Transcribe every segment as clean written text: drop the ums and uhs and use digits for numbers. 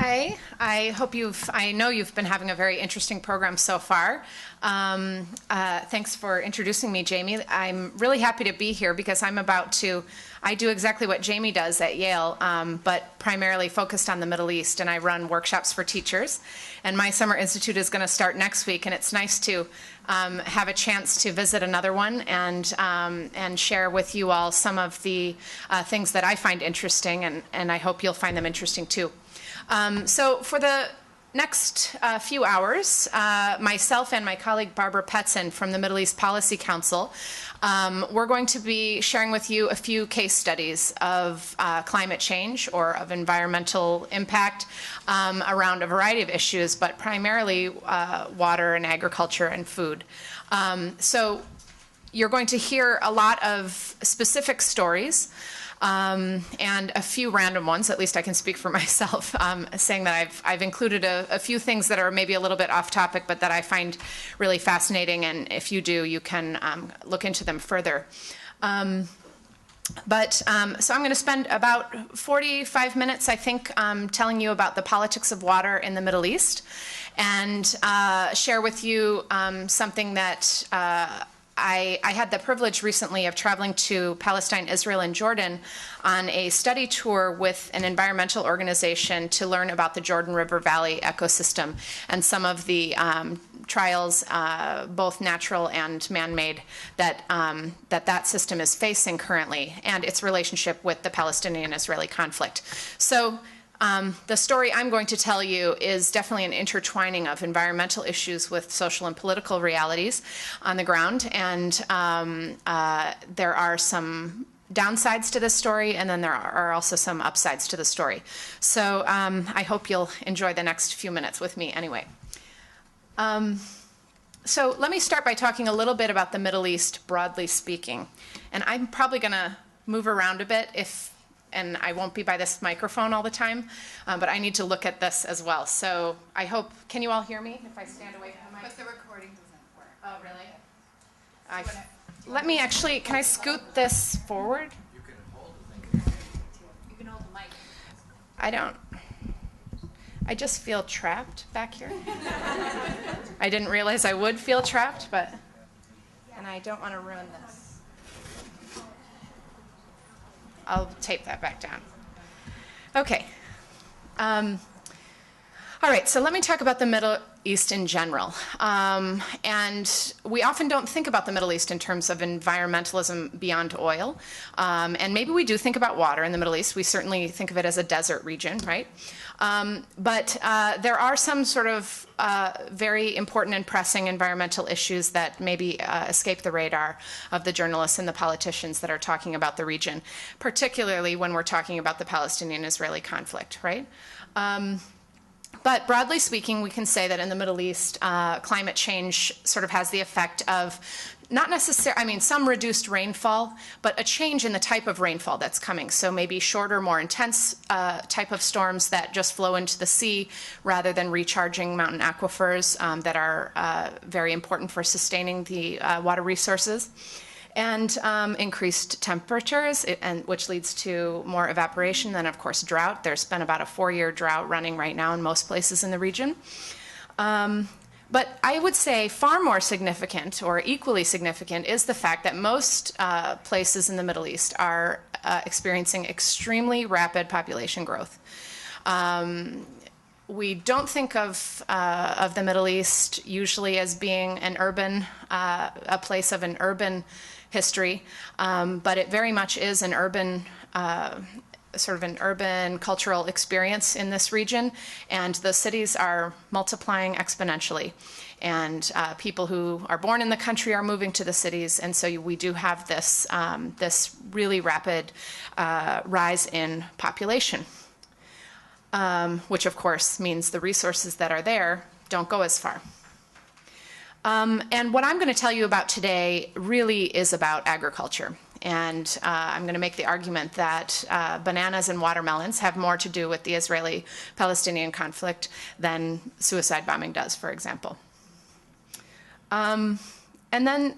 Hi, I know you've been having a very interesting program so far. Thanks for introducing me, Jamie. I'm really happy to be here because I do exactly what Jamie does at Yale, but primarily focused on the Middle East, and I run workshops for teachers. And my summer institute is going to start next week, and it's nice to have a chance to visit another one and share with you all some of the things that I find interesting, and I hope you'll find them interesting too. So for the next few hours, myself and my colleague Barbara Petzen from the Middle East Policy Council, we're going to be sharing with you a few case studies of climate change or of environmental impact around a variety of issues, but primarily water and agriculture and food. So you're going to hear a lot of specific stories and a few random ones, at least I can speak for myself, saying that I've included a few things that are maybe a little bit off topic, but that I find really fascinating, and if you do, you can look into them further. So I'm going to spend about 45 minutes, I think, telling you about the politics of water in the Middle East, and share with you something that I had the privilege recently of traveling to Palestine, Israel, and Jordan on a study tour with an environmental organization to learn about the Jordan River Valley ecosystem and some of the trials, both natural and man-made, that system is facing currently, and its relationship with the Palestinian-Israeli conflict. So the story I'm going to tell you is definitely an intertwining of environmental issues with social and political realities on the ground, and there are some downsides to this story, and then there are also some upsides to the story. So I hope you'll enjoy the next few minutes with me anyway. So let me start by talking a little bit about the Middle East, broadly speaking. And I'm probably going to move around a bit and I won't be by this microphone all the time, but I need to look at this as well. So I hope, can you all hear me if I stand away from the mic? But the recording doesn't work. Oh, really? Let me actually, can I scoot this forward? You can hold the thing. You can hold the mic. I just feel trapped back here. I didn't realize I would feel trapped, and I don't want to ruin this. I'll tape that back down. Okay. All right, so let me talk about the Middle East in general. And we often don't think about the Middle East in terms of environmentalism beyond oil. And maybe we do think about water in the Middle East. We certainly think of it as a desert region, right? But there are some sort of very important and pressing environmental issues that maybe escape the radar of the journalists and the politicians that are talking about the region, particularly when we're talking about the Palestinian-Israeli conflict, right? But broadly speaking, we can say that in the Middle East, climate change sort of has the effect of not necessarily, some reduced rainfall, but a change in the type of rainfall that's coming. So maybe shorter, more intense type of storms that just flow into the sea rather than recharging mountain aquifers that are very important for sustaining the water resources. And increased temperatures, which leads to more evaporation, then of course drought. There's been about a 4-year drought running right now in most places in the region. But I would say far more significant, or equally significant, is the fact that most places in the Middle East are experiencing extremely rapid population growth. We don't think of the Middle East usually as being an urban, a place of an urban history, but it very much is an urban, sort of an urban cultural experience in this region, and the cities are multiplying exponentially. And people who are born in the country are moving to the cities, and so we do have this, this really rapid rise in population. Which of course means the resources that are there don't go as far. And what I'm going to tell you about today really is about agriculture. And I'm going to make the argument that bananas and watermelons have more to do with the Israeli-Palestinian conflict than suicide bombing does, for example. And then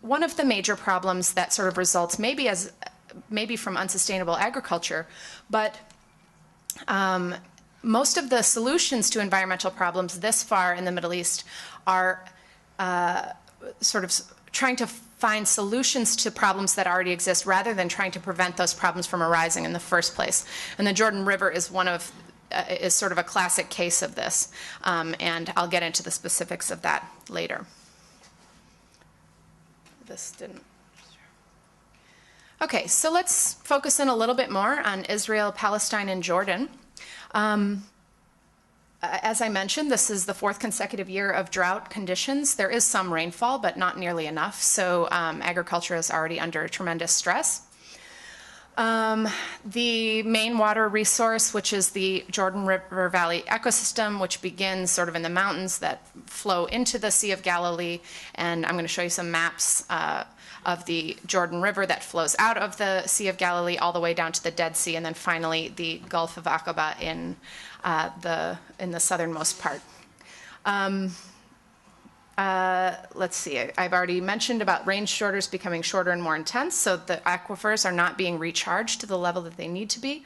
one of the major problems that sort of results maybe from unsustainable agriculture, but most of the solutions to environmental problems this far in the Middle East are sort of trying to find solutions to problems that already exist rather than trying to prevent those problems from arising in the first place. And the Jordan River is is sort of a classic case of this. And I'll get into the specifics of that later. This didn't. Okay, so let's focus in a little bit more on Israel, Palestine, and Jordan. As I mentioned, this is the fourth consecutive year of drought conditions. There is some rainfall, but not nearly enough, so agriculture is already under tremendous stress. The main water resource, which is the Jordan River Valley ecosystem, which begins sort of in the mountains that flow into the Sea of Galilee, and I'm going to show you some maps of the Jordan River that flows out of the Sea of Galilee all the way down to the Dead Sea, and then finally the Gulf of Aqaba in the southernmost part. Let's see, I've already mentioned about rain shorters becoming shorter and more intense, so the aquifers are not being recharged to the level that they need to be.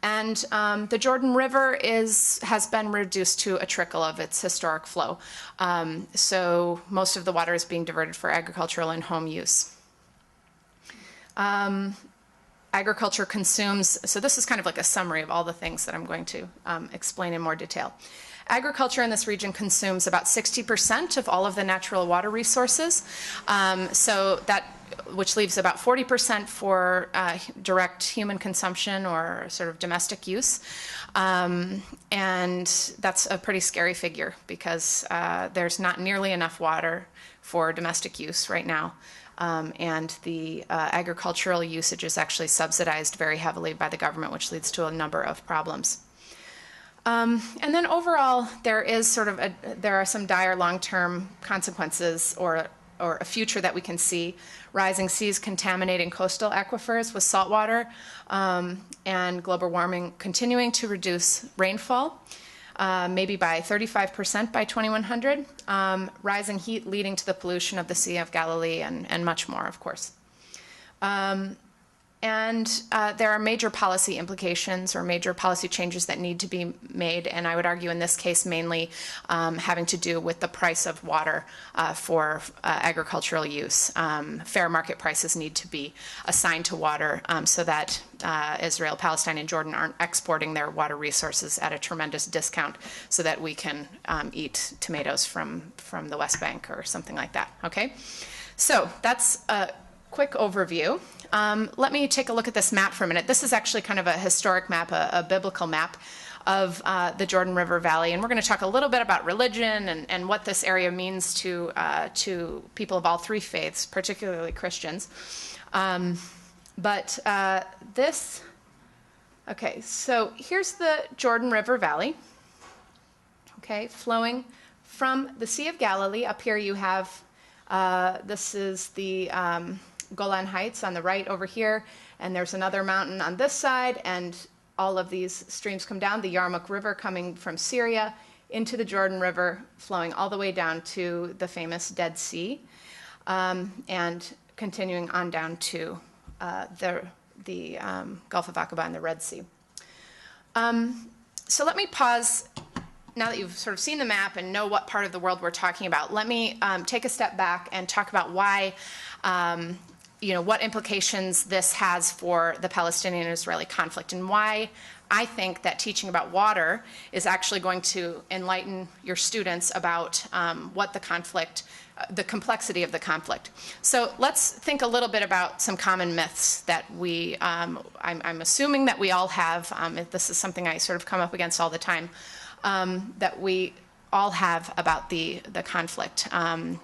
And the Jordan River has been reduced to a trickle of its historic flow. So most of the water is being diverted for agricultural and home use. Agriculture consumes, so this is kind of like a summary of all the things that I'm going to explain in more detail. Agriculture in this region consumes about 60% of all of the natural water resources, which leaves about 40% for direct human consumption or sort of domestic use. And that's a pretty scary figure because there's not nearly enough water for domestic use right now. And the agricultural usage is actually subsidized very heavily by the government, which leads to a number of problems. And then overall, there are some dire long-term consequences or a future that we can see. Rising seas contaminating coastal aquifers with salt water, and global warming continuing to reduce rainfall, maybe by 35% by 2100, rising heat leading to the pollution of the Sea of Galilee, and much more, of course. And there are major policy implications or major policy changes that need to be made, and I would argue in this case mainly having to do with the price of water for agricultural use. Fair market prices need to be assigned to water so that Israel, Palestine, and Jordan aren't exporting their water resources at a tremendous discount so that we can eat tomatoes from the West Bank or something like that, okay? So that's a quick overview. Let me take a look at this map for a minute. This is actually kind of a historic map, a biblical map of the Jordan River Valley. And we're going to talk a little bit about religion and what this area means to people of all three faiths, particularly Christians. Okay, so here's the Jordan River Valley, okay, flowing from the Sea of Galilee. Up here you have, this is the Golan Heights on the right over here, and there's another mountain on this side, and all of these streams come down, the Yarmouk River coming from Syria into the Jordan River, flowing all the way down to the famous Dead Sea, and continuing on down to the Gulf of Aqaba and the Red Sea. So let me pause. Now that you've sort of seen the map and know what part of the world we're talking about, let me take a step back and talk about why what implications this has for the Palestinian and Israeli conflict, and why I think that teaching about water is actually going to enlighten your students about what the complexity of the conflict. So let's think a little bit about some common myths that I'm assuming that we all have. This is something I sort of come up against all the time, that we all have about the conflict,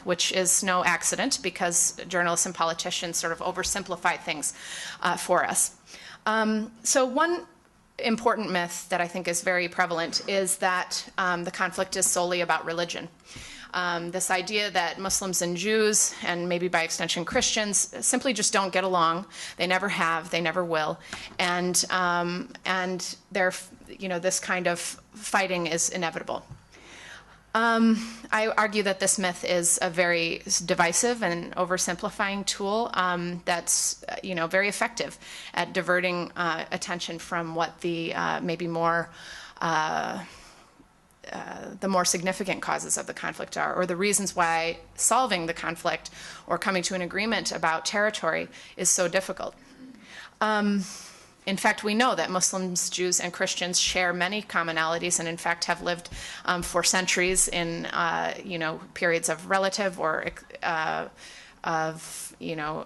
which is no accident because journalists and politicians sort of oversimplify things for us. So one important myth that I think is very prevalent is that the conflict is solely about religion. This idea that Muslims and Jews, and maybe by extension Christians, simply just don't get along. They never have, they never will, and this kind of fighting is inevitable. I argue that this myth is a very divisive and oversimplifying tool that's very effective at diverting attention from what the maybe more the more significant causes of the conflict are, or the reasons why solving the conflict or coming to an agreement about territory is so difficult. In fact, we know that Muslims, Jews, and Christians share many commonalities, and in fact have lived for centuries in periods of relative or of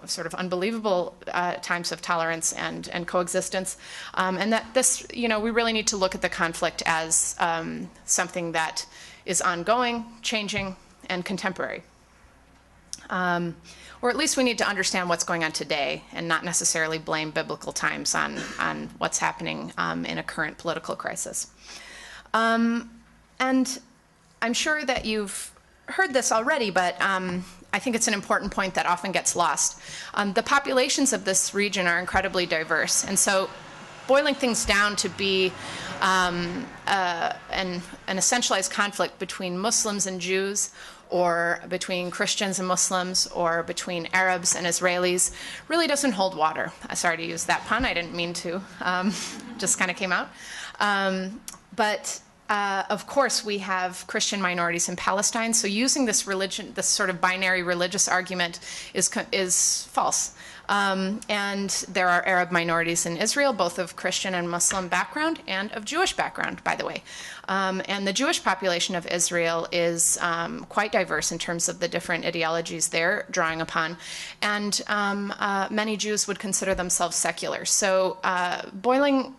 sort of unbelievable times of tolerance and coexistence, and that this we really need to look at the conflict as something that is ongoing, changing, and contemporary. Or at least we need to understand what's going on today and not necessarily blame biblical times on what's happening in a current political crisis. And I'm sure that you've heard this already, but I think it's an important point that often gets lost. The populations of this region are incredibly diverse, and so boiling things down to be an essentialized conflict between Muslims and Jews, or between Christians and Muslims, or between Arabs and Israelis, really doesn't hold water. Sorry to use that pun, I didn't mean to, just kind of came out. But of course, we have Christian minorities in Palestine, so using this sort of binary religious argument is false. And there are Arab minorities in Israel, both of Christian and Muslim background, and of Jewish background, by the way. And the Jewish population of Israel is quite diverse in terms of the different ideologies they're drawing upon. And many Jews would consider themselves secular. So boiling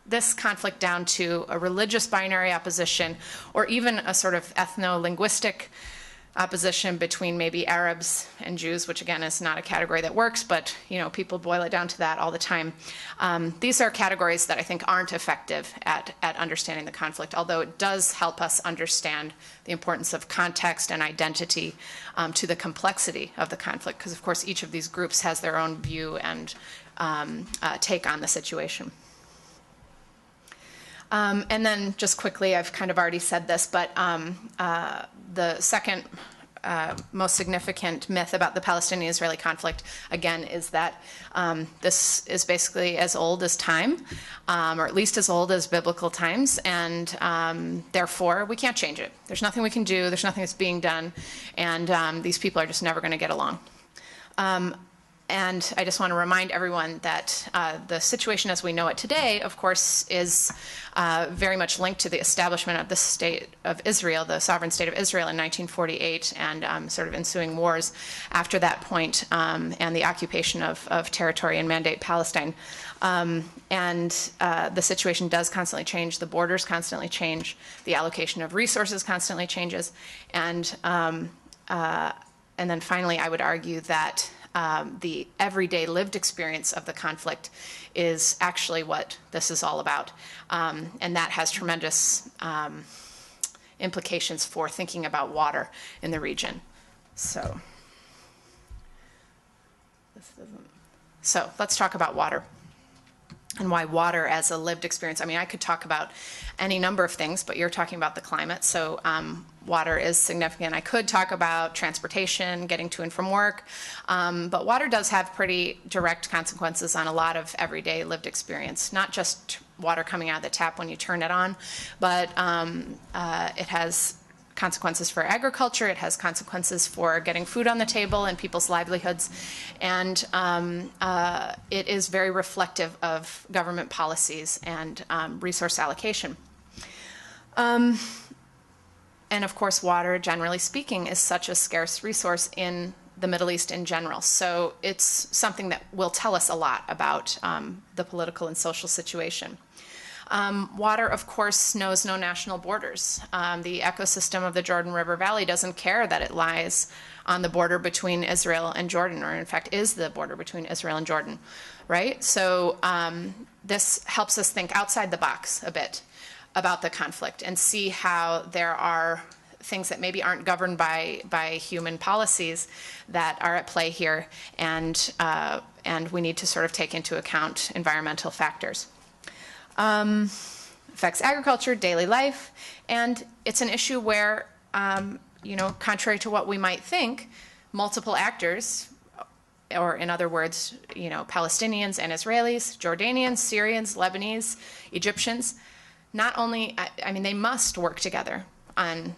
this conflict down to a religious binary opposition, or even a sort of ethno-linguistic opposition between maybe Arabs and Jews, which again is not a category that works, but people boil it down to that all the time. These are categories that I think aren't effective at understanding the conflict, although it does help us understand the importance of context and identity to the complexity of the conflict, because of course each of these groups has their own view and take on the situation. And then just quickly, I've kind of already said this, but the second most significant myth about the Palestinian-Israeli conflict, again, is that this is basically as old as time, or at least as old as biblical times, and therefore we can't change it. There's nothing we can do, there's nothing that's being done, and these people are just never going to get along. And I just want to remind everyone that the situation as we know it today, of course, is very much linked to the establishment of the state of Israel, the sovereign state of Israel in 1948, and sort of ensuing wars after that point, and the occupation of territory and Mandate Palestine. And the situation does constantly change. The borders constantly change. The allocation of resources constantly changes. And then finally, I would argue that the everyday lived experience of the conflict is actually what this is all about. And that has tremendous implications for thinking about water in the region. So let's talk about water and why water as a lived experience. I mean, I could talk about any number of things, but you're talking about the climate, so water is significant. I could talk about transportation, getting to and from work, but water does have pretty direct consequences on a lot of everyday lived experience, not just water coming out of the tap when you turn it on, but it has consequences for agriculture, it has consequences for getting food on the table and people's livelihoods, and it is very reflective of government policies and resource allocation. And of course, water, generally speaking, is such a scarce resource in the Middle East in general. So it's something that will tell us a lot about the political and social situation. Water, of course, knows no national borders. The ecosystem of the Jordan River Valley doesn't care that it lies on the border between Israel and Jordan, or in fact is the border between Israel and Jordan, right? So this helps us think outside the box a bit about the conflict and see how there are things that maybe aren't governed by human policies that are at play here, and we need to sort of take into account environmental factors. Affects agriculture, daily life, and it's an issue where, contrary to what we might think, multiple actors, or in other words, Palestinians and Israelis, Jordanians, Syrians, Lebanese, Egyptians, not only, I mean, they must work together on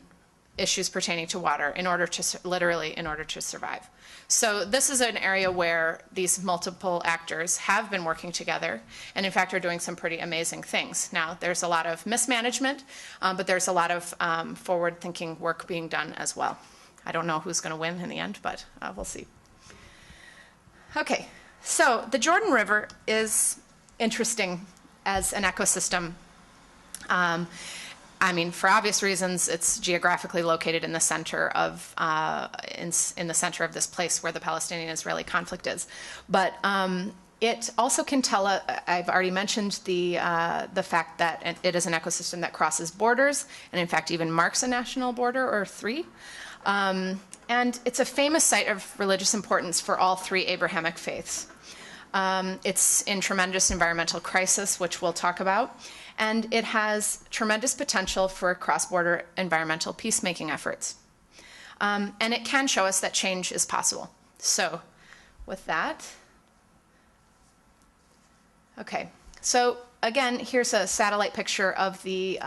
issues pertaining to water in order to, literally, in order to survive. So this is an area where these multiple actors have been working together and in fact are doing some pretty amazing things. Now there's a lot of mismanagement, but there's a lot of forward-thinking work being done as well. I don't know who's going to win in the end, but we'll see. Okay, so the Jordan River is interesting as an ecosystem. I mean, for obvious reasons, it's geographically located in the center of in the center of this place where the Palestinian-Israeli conflict is. But it also can tell. I've already mentioned the fact that it is an ecosystem that crosses borders, and in fact even marks a national border or three. And it's a famous site of religious importance for all three Abrahamic faiths. It's in tremendous environmental crisis, which we'll talk about. And it has tremendous potential for cross-border environmental peacemaking efforts. And it can show us that change is possible. So with that, okay. So again, here's a satellite picture of the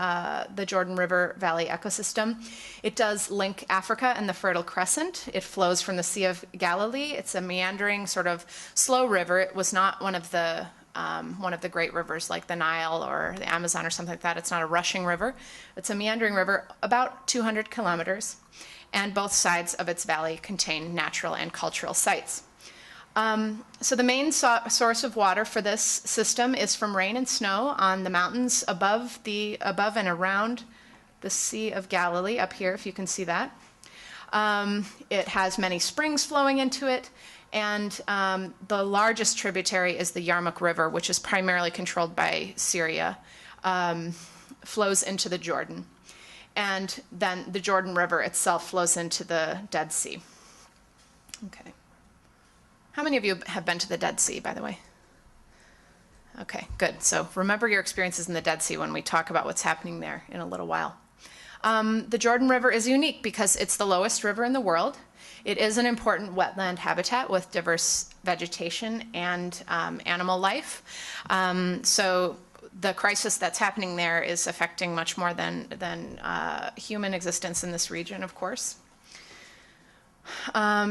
Jordan River Valley ecosystem. It does link Africa and the Fertile Crescent. It flows from the Sea of Galilee. It's a meandering, sort of slow river. It was not one of the great rivers like the Nile or the Amazon or something like that. It's not a rushing river. It's a meandering river, about 200 kilometers, and both sides of its valley contain natural and cultural sites. So the main source of water for this system is from rain and snow on the mountains above and around the Sea of Galilee, up here, if you can see that. It has many springs flowing into it. And the largest tributary is the Yarmouk River, which is primarily controlled by Syria, flows into the Jordan. And then the Jordan River itself flows into the Dead Sea. Okay. How many of you have been to the Dead Sea, by the way? Okay, good. So remember your experiences in the Dead Sea when we talk about what's happening there in a little while. The Jordan River is unique because it's the lowest river in the world. It is an important wetland habitat with diverse vegetation and animal life. So the crisis that's happening there is affecting much more than human existence in this region, of course.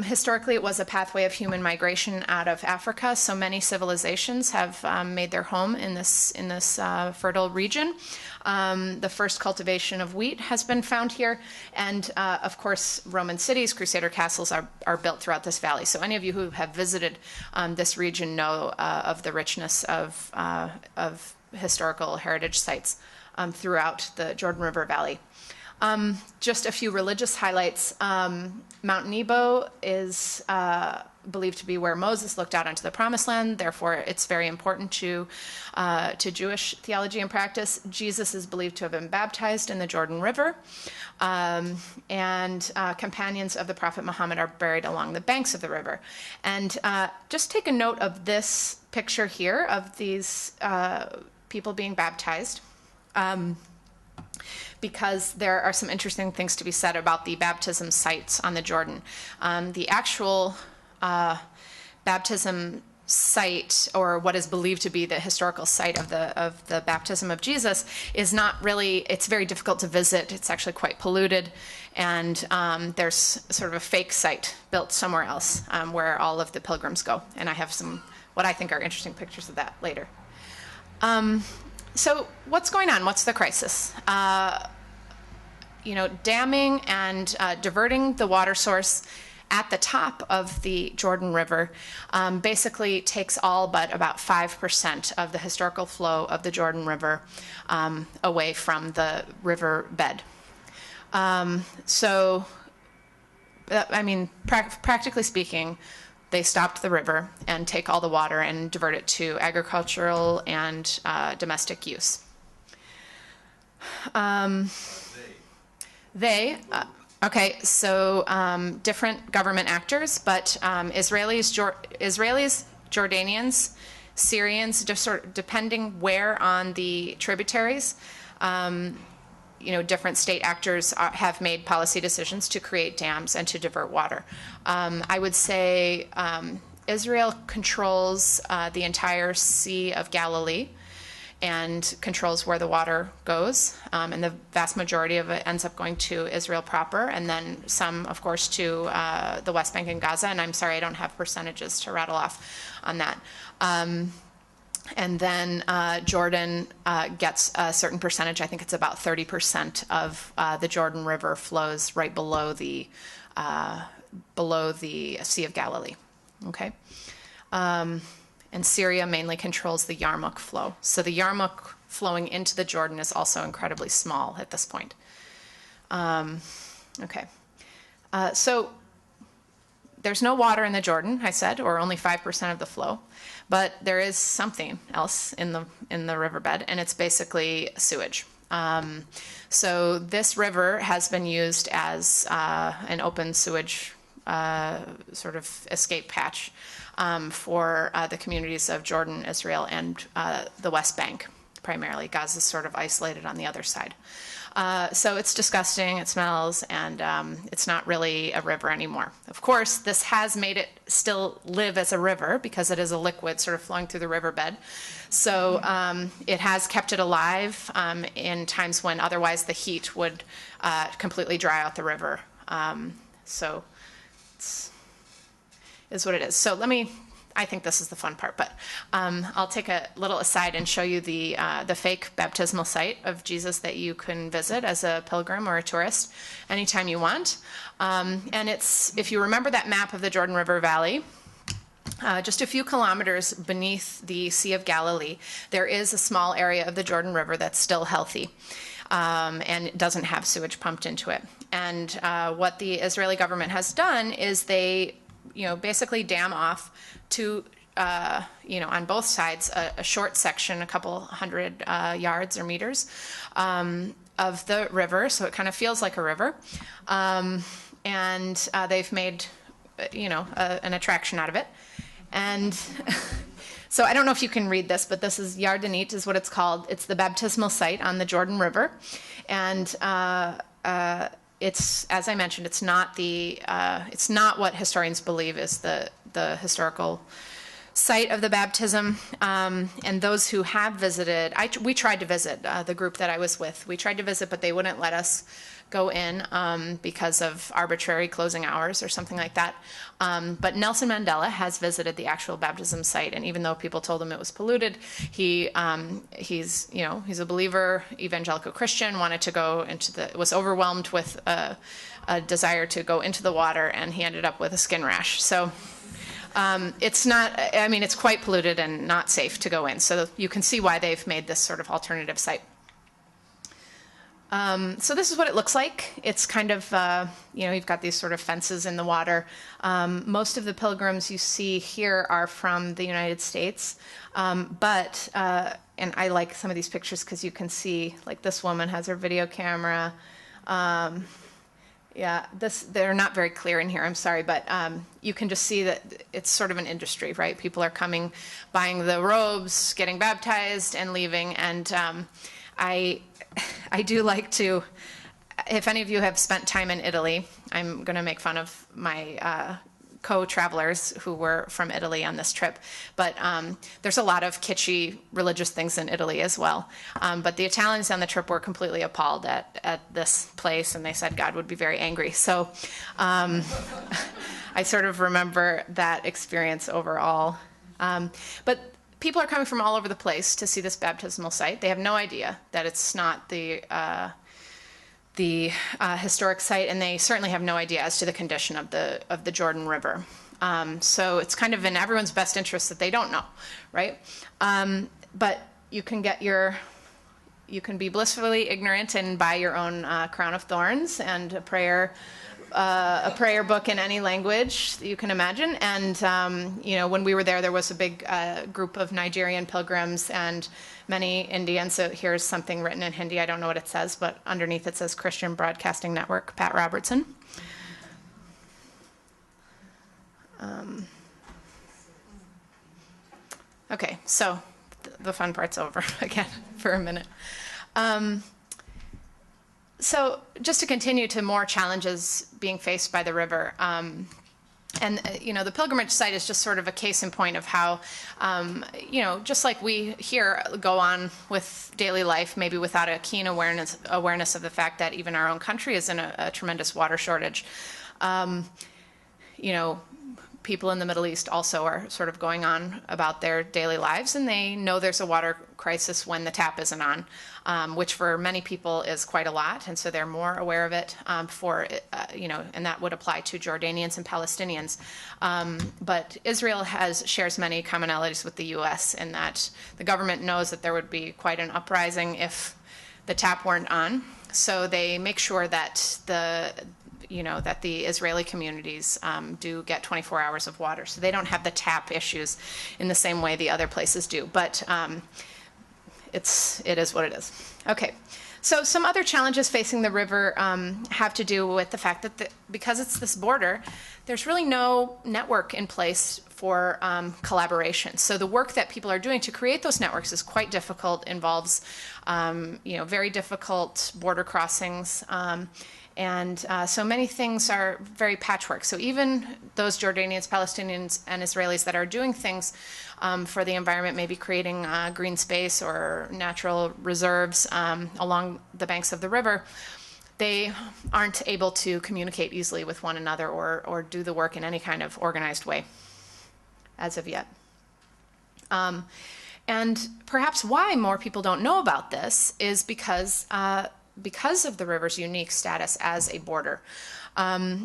Historically, it was a pathway of human migration out of Africa, so many civilizations have made their home in this fertile region. The first cultivation of wheat has been found here, and of course, Roman cities, Crusader castles are built throughout this valley. So any of you who have visited this region know of the richness of historical heritage sites throughout the Jordan River Valley. Just a few religious highlights. Mount Nebo is believed to be where Moses looked out onto the Promised Land. Therefore, it's very important to Jewish theology and practice. Jesus is believed to have been baptized in the Jordan River. And companions of the Prophet Muhammad are buried along the banks of the river. And just take a note of this picture here of these people being baptized. Because there are some interesting things to be said about the baptism sites on the Jordan. The actual baptism site, or what is believed to be the historical site of the baptism of Jesus, is not really, it's very difficult to visit. It's actually quite polluted. And there's sort of a fake site built somewhere else where all of the pilgrims go. And I have some, what I think are interesting pictures of that later. So what's going on? What's the crisis? Damming and diverting the water source at the top of the Jordan River basically takes all but about 5% of the historical flow of the Jordan River away from the river bed. Practically speaking, they stopped the river and take all the water and divert it to agricultural and domestic use. Different government actors, but Israelis, Jordanians, Syrians, depending where on the tributaries, different state actors have made policy decisions to create dams and to divert water. I would say Israel controls the entire Sea of Galilee, and controls where the water goes. And the vast majority of it ends up going to Israel proper, and then some, of course, to the West Bank and Gaza. And I'm sorry, I don't have percentages to rattle off on that. And then Jordan gets a certain percentage. I think it's about 30% of the Jordan River flows right below the Sea of Galilee. Okay, and Syria mainly controls the Yarmouk flow. So the Yarmouk flowing into the Jordan is also incredibly small at this point. Okay, so there's no water in the Jordan, I said, or only 5% of the flow. But there is something else in the riverbed, and it's basically sewage. So this river has been used as an open sewage sort of escape patch for the communities of Jordan, Israel, and the West Bank, primarily. Gaza is sort of isolated on the other side. So it's disgusting, it smells, and it's not really a river anymore. Of course, this has made it still live as a river because it is a liquid sort of flowing through the riverbed. So it has kept it alive in times when otherwise the heat would completely dry out the river. So it's what it is. So I think this is the fun part, but I'll take a little aside and show you the fake baptismal site of Jesus that you can visit as a pilgrim or a tourist anytime you want. And if you remember that map of the Jordan River Valley, just a few kilometers beneath the Sea of Galilee, there is a small area of the Jordan River that's still healthy. And it doesn't have sewage pumped into it. And what the Israeli government has done is they basically dam off to, on both sides, a short section, a couple hundred yards or meters of the river, so it kind of feels like a river. And they've made, an attraction out of it. And so I don't know if you can read this, but this is Yardenit is what it's called. It's the baptismal site on the Jordan River. And it's, as I mentioned, it's not what historians believe is the historical site of the baptism. And those who have visited, we tried to visit, the group that I was with. We tried to visit, but they wouldn't let us go in because of arbitrary closing hours or something like that. But Nelson Mandela has visited the actual baptism site, and even though people told him it was polluted, he's a believer, evangelical Christian, wanted to go was overwhelmed with a desire to go into the water, and he ended up with a skin rash. So it's quite polluted and not safe to go in. So you can see why they've made this sort of alternative site. So this is what it looks like. It's kind of, you've got these sort of fences in the water. Most of the pilgrims you see here are from the United States. And I like some of these pictures because you can see, like, this woman has her video camera. They're not very clear in here, I'm sorry, but you can just see that it's sort of an industry, right? People are coming, buying the robes, getting baptized, and leaving. And I do like to, if any of you have spent time in Italy, I'm going to make fun of my co-travelers who were from Italy on this trip, but there's a lot of kitschy religious things in Italy as well. But the Italians on the trip were completely appalled at this place, and they said God would be very angry. So I sort of remember that experience overall. But people are coming from all over the place to see this baptismal site. They have no idea that it's not the historic site, and they certainly have no idea as to the condition of the Jordan River. So it's kind of in everyone's best interest that they don't know, right? But you can be blissfully ignorant and buy your own crown of thorns and a prayer book in any language that you can imagine. And, when we were there was a big group of Nigerian pilgrims and many Indians. So here's something written in Hindi. I don't know what it says, but underneath it says Christian Broadcasting Network, Pat Robertson. Okay, so the fun part's over again for a minute. So just to continue to more challenges being faced by the river, And, the pilgrimage site is just sort of a case in point of how, just like we here go on with daily life, maybe without a keen awareness of the fact that even our own country is in a tremendous water shortage. People in the Middle East also are sort of going on about their daily lives, and they know there's a water crisis when the tap isn't on, which for many people is quite a lot, and so they're more aware of it and that would apply to Jordanians and Palestinians. But Israel shares many commonalities with the U.S. in that the government knows that there would be quite an uprising if the tap weren't on, so they make sure that that the Israeli communities do get 24 hours of water. So they don't have the tap issues in the same way the other places do. But it is what it is. Okay. So some other challenges facing the river have to do with the fact that because it's this border, there's really no network in place for collaboration. So the work that people are doing to create those networks is quite difficult, involves very difficult border crossings. And so many things are very patchwork. So even those Jordanians, Palestinians, and Israelis that are doing things for the environment, maybe creating green space or natural reserves along the banks of the river, they aren't able to communicate easily with one another or do the work in any kind of organized way as of yet. And perhaps why more people don't know about this is because of the river's unique status as a border.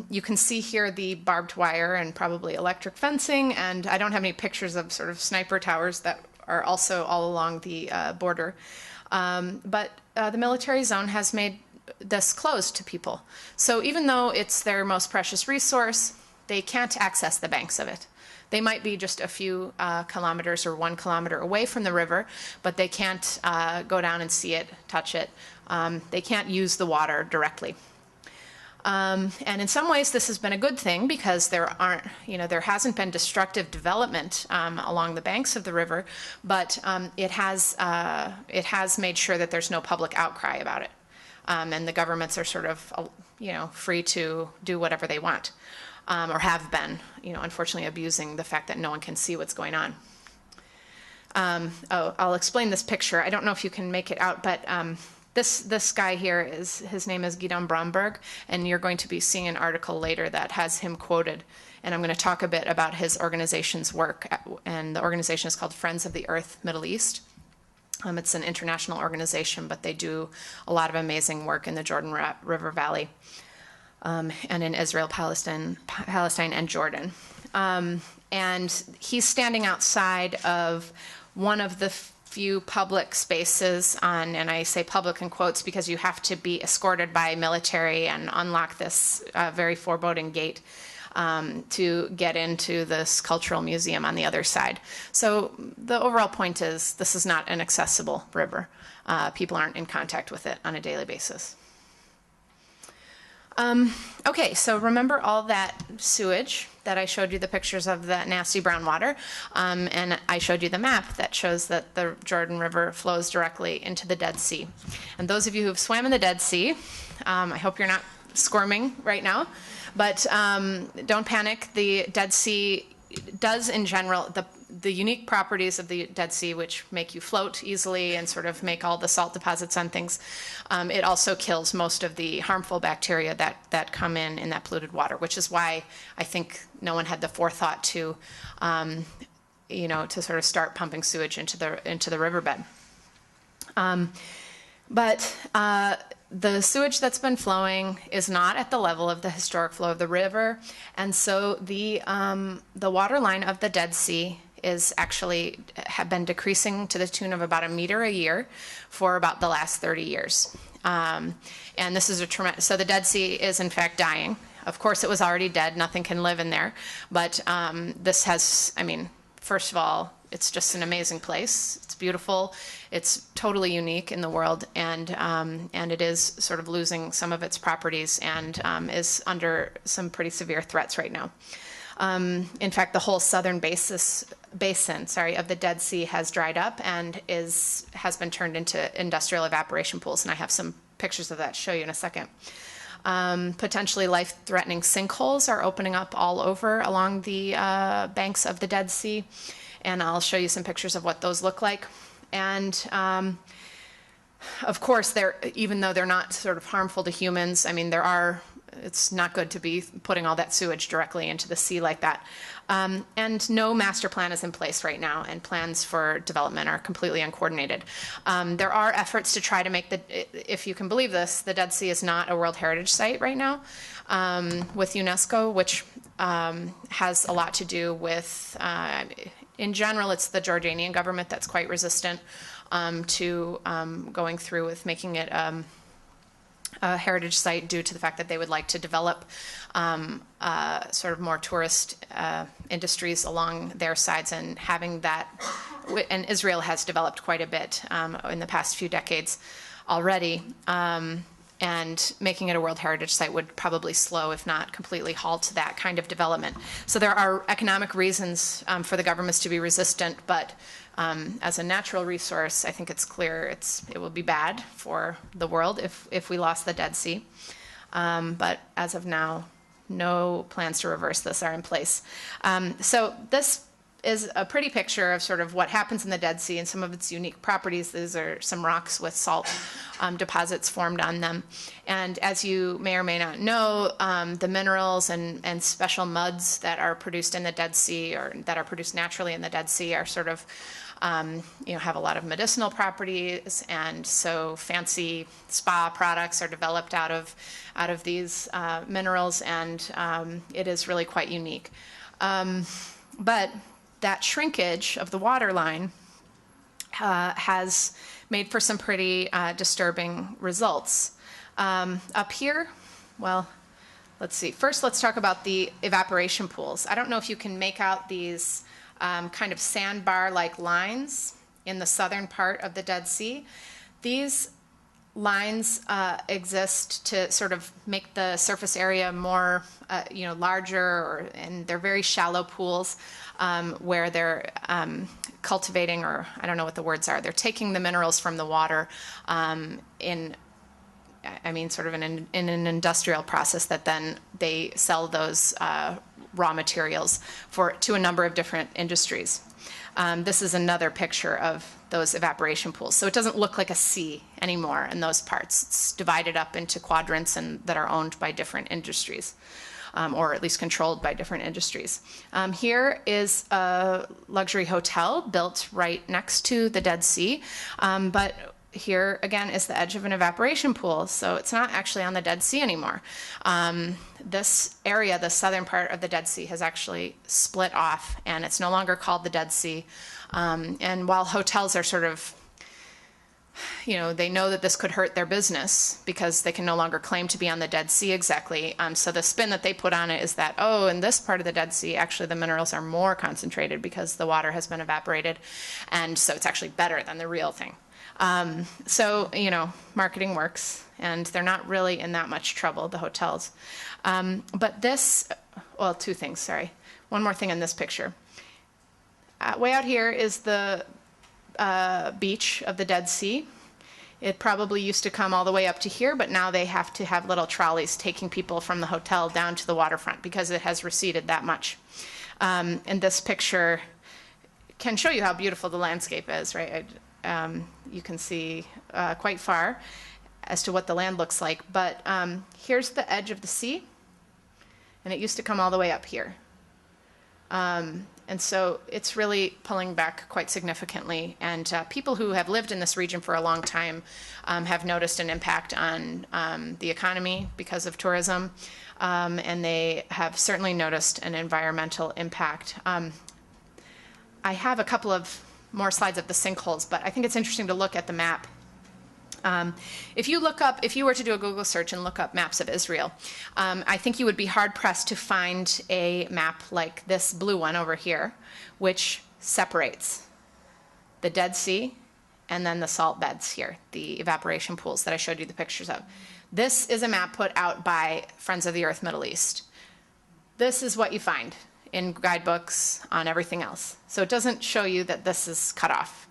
You can see here the barbed wire and probably electric fencing, and I don't have any pictures of sort of sniper towers that are also all along the border. But the military zone has made this closed to people. So even though it's their most precious resource, they can't access the banks of it. They might be just a few kilometers or 1 kilometer away from the river, but they can't go down and see it, touch it. They can't use the water directly. And in some ways, this has been a good thing because there hasn't been destructive development along the banks of the river, but it has made sure that there's no public outcry about it. And the governments are sort of, free to do whatever they want, or have been, unfortunately abusing the fact that no one can see what's going on. I'll explain this picture. I don't know if you can make it out, but this guy here, his name is Gideon Bromberg, and you're going to be seeing an article later that has him quoted. And I'm going to talk a bit about his organization's work, and the organization is called Friends of the Earth Middle East. It's an international organization, but they do a lot of amazing work in the Jordan River Valley and in Israel, Palestine, and Jordan. And he's standing outside of one of the few public spaces and I say public in quotes because you have to be escorted by military and unlock this very foreboding gate to get into this cultural museum on the other side. So the overall point is this is not an accessible river. People aren't in contact with it on a daily basis. Okay, so remember all that sewage that I showed you the pictures of, the nasty brown water, and I showed you the map that shows that the Jordan River flows directly into the Dead Sea. And those of you who've swam in the Dead Sea, I hope you're not squirming right now, but don't panic. The Dead Sea does in general, the unique properties of the Dead Sea, which make you float easily and sort of make all the salt deposits on things, it also kills most of the harmful bacteria that come in that polluted water, which is why I think no one had the forethought to, to sort of start pumping sewage into the riverbed. But the sewage that's been flowing is not at the level of the historic flow of the river, and so the water line of the Dead Sea is actually have been decreasing to the tune of about 1 meter a year for about the last 30 years. And this is so the Dead Sea is in fact dying. Of course, it was already dead. Nothing can live in there. But this has, first of all, it's just an amazing place. It's beautiful. It's totally unique in the world, and it is sort of losing some of its properties and is under some pretty severe threats right now. In fact, the whole southern basin of the Dead Sea has dried up and has been turned into industrial evaporation pools, and I have some pictures of that to show you in a second. Potentially life-threatening sinkholes are opening up all over along the banks of the Dead Sea, and I'll show you some pictures of what those look like. And of course, even though they're not sort of harmful to humans, I mean, it's not good to be putting all that sewage directly into the sea like that. And no master plan is in place right now, and plans for development are completely uncoordinated. There are efforts to try to make if you can believe this, the Dead Sea is not a World Heritage Site right now with UNESCO, which has a lot to do with, in general, it's the Jordanian government that's quite resistant to going through with making it a heritage site due to the fact that they would like to develop sort of more tourist industries along their sides, and having that, and Israel has developed quite a bit in the past few decades already, and making it a World Heritage Site would probably slow, if not completely halt, that kind of development. So there are economic reasons for the governments to be resistant, but as a natural resource, I think it's clear it will be bad for the world if we lost the Dead Sea. But as of now, no plans to reverse this are in place. So this is a pretty picture of sort of what happens in the Dead Sea and some of its unique properties. These are some rocks with salt deposits formed on them. And as you may or may not know, the minerals and special muds that are produced in the Dead Sea, or that are produced naturally in the Dead Sea, are sort of have a lot of medicinal properties, and so fancy spa products are developed out of these minerals, and it is really quite unique. But that shrinkage of the waterline has made for some pretty disturbing results. Up here, well, let's see. First, let's talk about the evaporation pools. I don't know if you can make out these kind of sandbar-like lines in the southern part of the Dead Sea. These lines exist to sort of make the surface area more, larger, and they're very shallow pools where they're cultivating, or I don't know what the words are. They're taking the minerals from the water sort of in an industrial process that then they sell those raw materials to a number of different industries. This is another picture of those evaporation pools. So it doesn't look like a sea anymore in those parts. It's divided up into quadrants that are owned by different industries, or at least controlled by different industries. Here is a luxury hotel built right next to the Dead Sea, but here again is the edge of an evaporation pool, so it's not actually on the Dead Sea anymore. This area, the southern part of the Dead Sea, has actually split off, and it's no longer called the Dead Sea. And while hotels are sort of, they know that this could hurt their business because they can no longer claim to be on the Dead Sea exactly. So the spin that they put on it is that, in this part of the Dead Sea, actually the minerals are more concentrated because the water has been evaporated, and so it's actually better than the real thing. So, marketing works, and they're not really in that much trouble, the hotels. But two things, sorry. One more thing in this picture. Way out here is the beach of the Dead Sea. It probably used to come all the way up to here, but now they have to have little trolleys taking people from the hotel down to the waterfront because it has receded that much. And this picture can show you how beautiful the landscape is, right? You can see quite far as to what the land looks like. But here's the edge of the sea, and it used to come all the way up here. And so it's really pulling back quite significantly. And people who have lived in this region for a long time have noticed an impact on the economy because of tourism. And they have certainly noticed an environmental impact. I have a couple of more slides of the sinkholes, but I think it's interesting to look at the map. If you were to do a Google search and look up maps of Israel, I think you would be hard-pressed to find a map like this blue one over here, which separates the Dead Sea and then the salt beds here, the evaporation pools that I showed you the pictures of. This is a map put out by Friends of the Earth Middle East. This is what you find in guidebooks, on everything else. So it doesn't show you that this is cut off.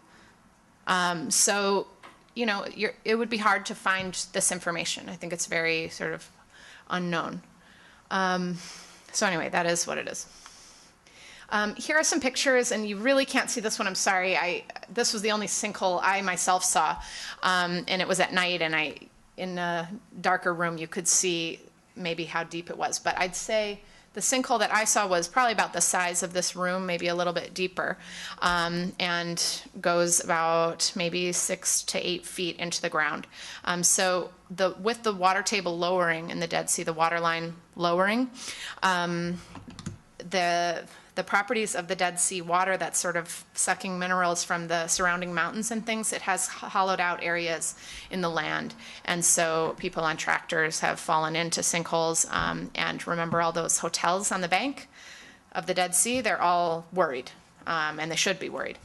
It would be hard to find this information. I think it's very sort of unknown. So anyway, that is what it is. Here are some pictures, and you really can't see this one, I'm sorry. This was the only sinkhole I myself saw, and it was at night, and in a darker room you could see maybe how deep it was. But I'd say the sinkhole that I saw was probably about the size of this room, maybe a little bit deeper, and goes about maybe 6 to 8 feet into the ground. So with the water table lowering in the Dead Sea, the water line lowering, the properties of the Dead Sea water that's sort of sucking minerals from the surrounding mountains and things, it has hollowed out areas in the land. And so people on tractors have fallen into sinkholes. And remember all those hotels on the bank of the Dead Sea? They're all worried, and they should be worried.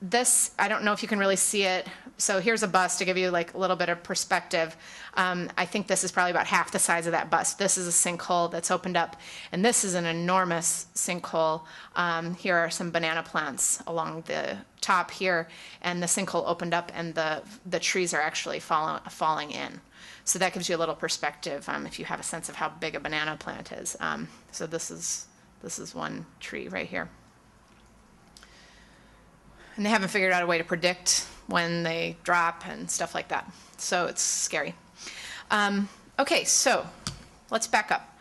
This, I don't know if you can really see it. So here's a bus to give you like a little bit of perspective. I think this is probably about half the size of that bus. This is a sinkhole that's opened up, and this is an enormous sinkhole. Here are some banana plants along the top here, and the sinkhole opened up, and the trees are actually falling in. So that gives you a little perspective if you have a sense of how big a banana plant is. So this is one tree right here. And they haven't figured out a way to predict when they drop and stuff like that. So it's scary. Okay, so let's back up.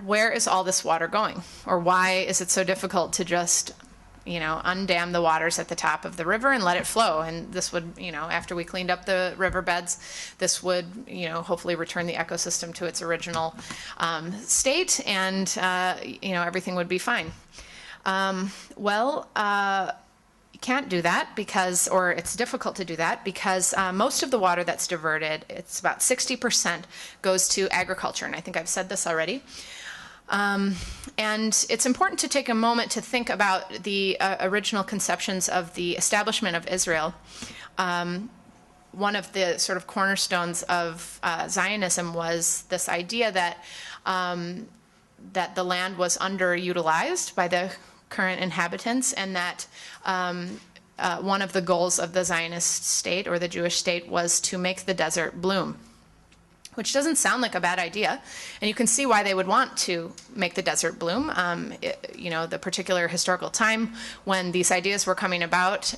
Where is all this water going? Or why is it so difficult to just, undam the waters at the top of the river and let it flow? And this would, after we cleaned up the riverbeds, this would, hopefully return the ecosystem to its original state, and, everything would be fine. Can't do that or it's difficult to do that because most of the water that's diverted, it's about 60%, goes to agriculture. And I think I've said this already. And it's important to take a moment to think about the original conceptions of the establishment of Israel. One of the sort of cornerstones of Zionism was this idea that the land was underutilized by the current inhabitants, and that one of the goals of the Zionist state or the Jewish state was to make the desert bloom, which doesn't sound like a bad idea. And you can see why they would want to make the desert bloom. The particular historical time when these ideas were coming about,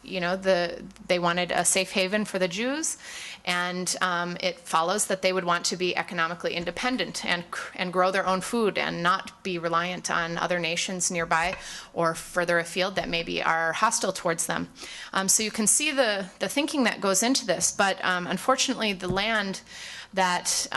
they wanted a safe haven for the Jews, and it follows that they would want to be economically independent and grow their own food and not be reliant on other nations nearby or further afield that maybe are hostile towards them. So you can see the thinking that goes into this, but unfortunately the land that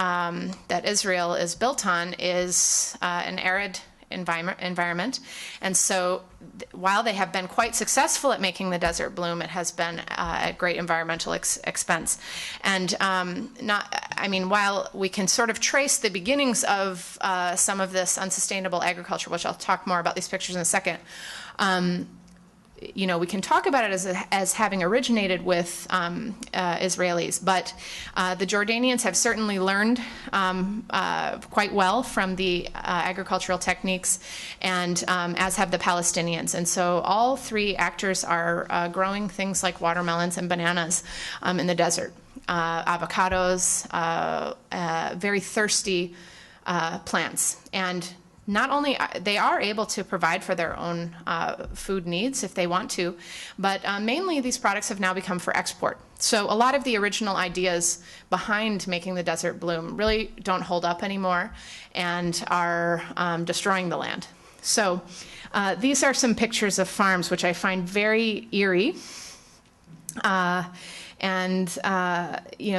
Israel is built on is an arid environment. And so while they have been quite successful at making the desert bloom, it has been at great environmental expense. And while we can sort of trace the beginnings of some of this unsustainable agriculture, which I'll talk more about these pictures in a second, we can talk about it as having originated with Israelis, but the Jordanians have certainly learned quite well from the agricultural techniques, and as have the Palestinians. And so all three actors are growing things like watermelons and bananas in the desert, avocados, very thirsty plants. And not only they are able to provide for their own food needs if they want to, but mainly these products have now become for export. So a lot of the original ideas behind making the desert bloom really don't hold up anymore and are destroying the land. So these are some pictures of farms, which I find very eerie.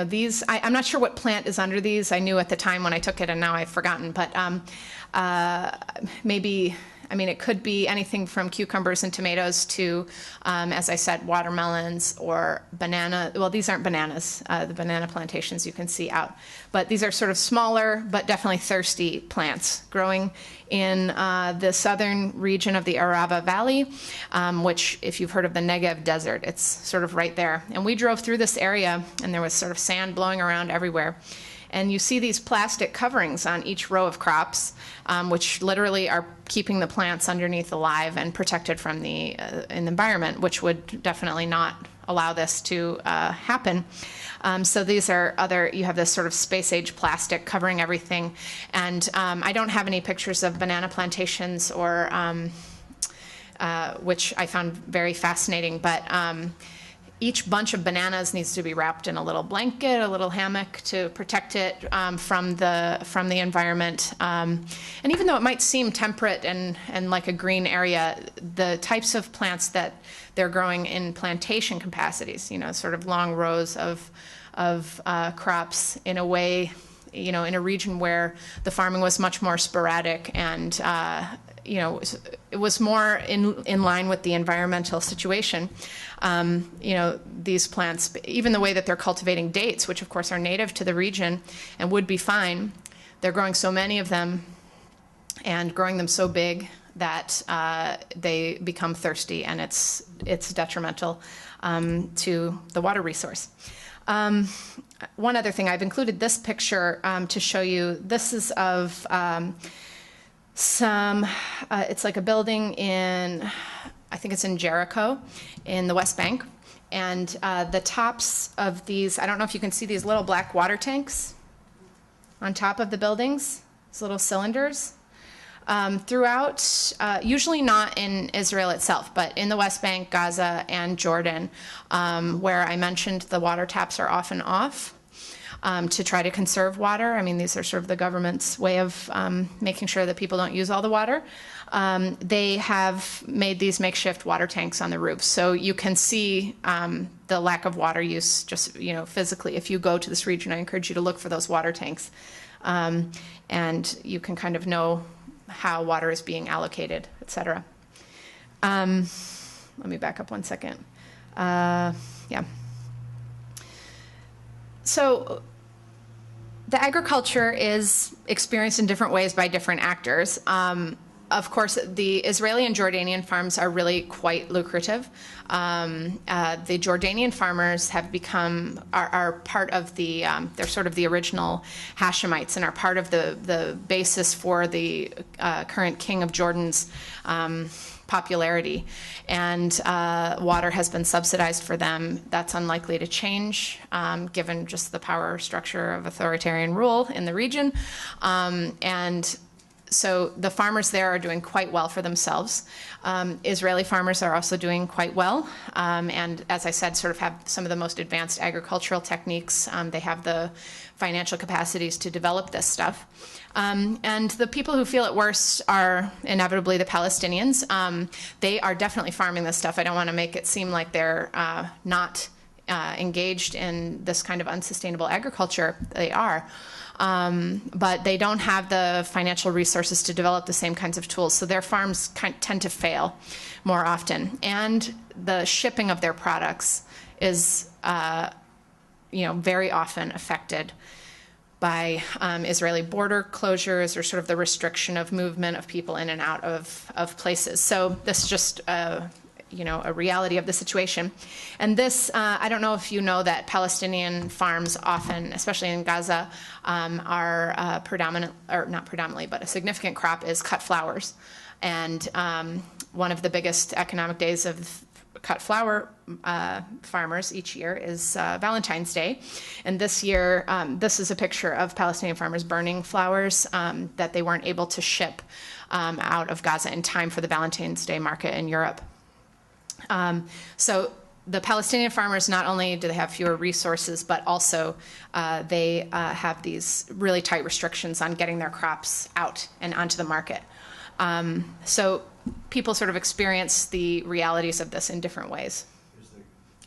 These, I'm not sure what plant is under these. I knew at the time when I took it, and now I've forgotten, but it could be anything from cucumbers and tomatoes to, as I said, watermelons or banana. Well, these aren't bananas, the banana plantations you can see out. But these are sort of smaller, but definitely thirsty plants growing in the southern region of the Arava Valley, which, if you've heard of the Negev Desert, it's sort of right there. And we drove through this area, and there was sort of sand blowing around everywhere. And you see these plastic coverings on each row of crops, which literally are keeping the plants underneath alive and protected from the environment, which would definitely not allow this to happen. So these are other, you have this sort of space age plastic covering everything. And I don't have any pictures of banana plantations or, which I found very fascinating, but each bunch of bananas needs to be wrapped in a little blanket, a little hammock to protect it from the environment. And even though it might seem temperate and like a green area, the types of plants that they're growing in plantation capacities, you know, sort of long rows of crops in a way, you know, in a region where the farming was much more sporadic and you know, it was more in line with the environmental situation. You know, these plants, even the way that they're cultivating dates, which of course are native to the region and would be fine, they're growing so many of them and growing them so big that they become thirsty, and it's detrimental to the water resource. One other thing, I've included this picture to show you. This is of it's like a building in, I think it's in Jericho in the West Bank. And the tops of these, I don't know if you can see these little black water tanks on top of the buildings, these little cylinders. Throughout, usually not in Israel itself, but in the West Bank, Gaza, and Jordan, where I mentioned the water taps are often off. To try to conserve water. I mean, these are sort of the government's way of making sure that people don't use all the water. They have made these makeshift water tanks on the roofs. So you can see the lack of water use just, you know, physically. If you go to this region, I encourage you to look for those water tanks. And you can kind of know how water is being allocated, et cetera. Let me back up one second. Yeah. So the agriculture is experienced in different ways by different actors. Of course, the Israeli and Jordanian farms are really quite lucrative. The Jordanian farmers have become, are part of the, they're sort of the original Hashemites and are part of the basis for the current king of Jordan's popularity. And water has been subsidized for them. That's unlikely to change, given just the power structure of authoritarian rule in the region. And so the farmers there are doing quite well for themselves. Israeli farmers are also doing quite well. And as I said, sort of have some of the most advanced agricultural techniques. They have the financial capacities to develop this stuff. And the people who feel it worst are inevitably the Palestinians. They are definitely farming this stuff. I don't want to make it seem like they're not engaged in this kind of unsustainable agriculture. They are. But they don't have the financial resources to develop the same kinds of tools. So their farms tend to fail more often. And the shipping of their products is very often affected by Israeli border closures or sort of the restriction of movement of people in and out of places. So this is just a reality of the situation. And this, I don't know if you know that Palestinian farms often, especially in Gaza, are predominant, or not predominantly, but a significant crop is cut flowers. And one of the biggest economic days of cut flower farmers each year is Valentine's Day. And this year, this is a picture of Palestinian farmers burning flowers that they weren't able to ship out of Gaza in time for the Valentine's Day market in Europe. So the Palestinian farmers, not only do they have fewer resources, but also they have these really tight restrictions on getting their crops out and onto the market. So people sort of experience the realities of this in different ways.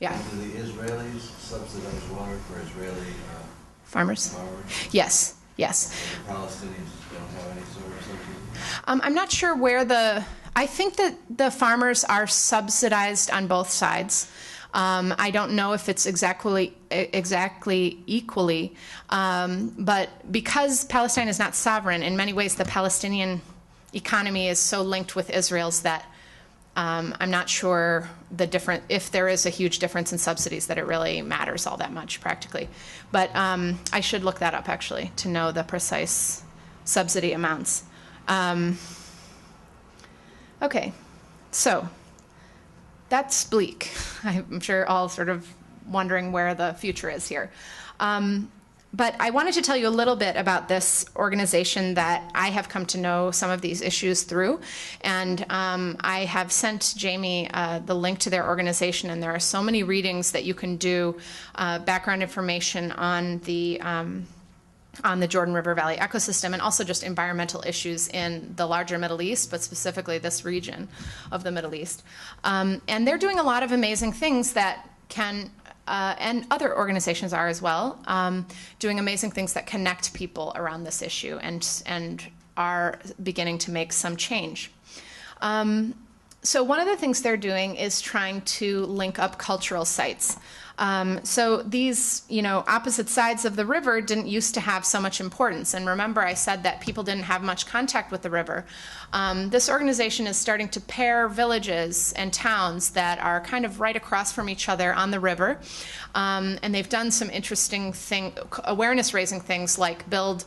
Yeah. Do the Israelis subsidize water for Israeli farmers? Yes, yes. And the Palestinians don't have any sort of subsidy? I'm not sure where I think that the farmers are subsidized on both sides. I don't know if it's exactly equally, but because Palestine is not sovereign, in many ways the Palestinian economy is so linked with Israel's that I'm not sure if there is a huge difference in subsidies that it really matters all that much practically. But I should look that up actually to know the precise subsidy amounts. Okay, so that's bleak. I'm sure all sort of wondering where the future is here. But I wanted to tell you a little bit about this organization that I have come to know some of these issues through. And I have sent Jamie the link to their organization, and there are so many readings that you can do, background information on the Jordan River Valley ecosystem, and also just environmental issues in the larger Middle East, but specifically this region of the Middle East. And they're doing a lot of amazing things that can, and other organizations are as well, doing amazing things that connect people around this issue and are beginning to make some change. So one of the things they're doing is trying to link up cultural sites. So these, opposite sides of the river didn't used to have so much importance. And remember, I said that people didn't have much contact with the river. This organization is starting to pair villages and towns that are kind of right across from each other on the river. And they've done some interesting awareness-raising things like build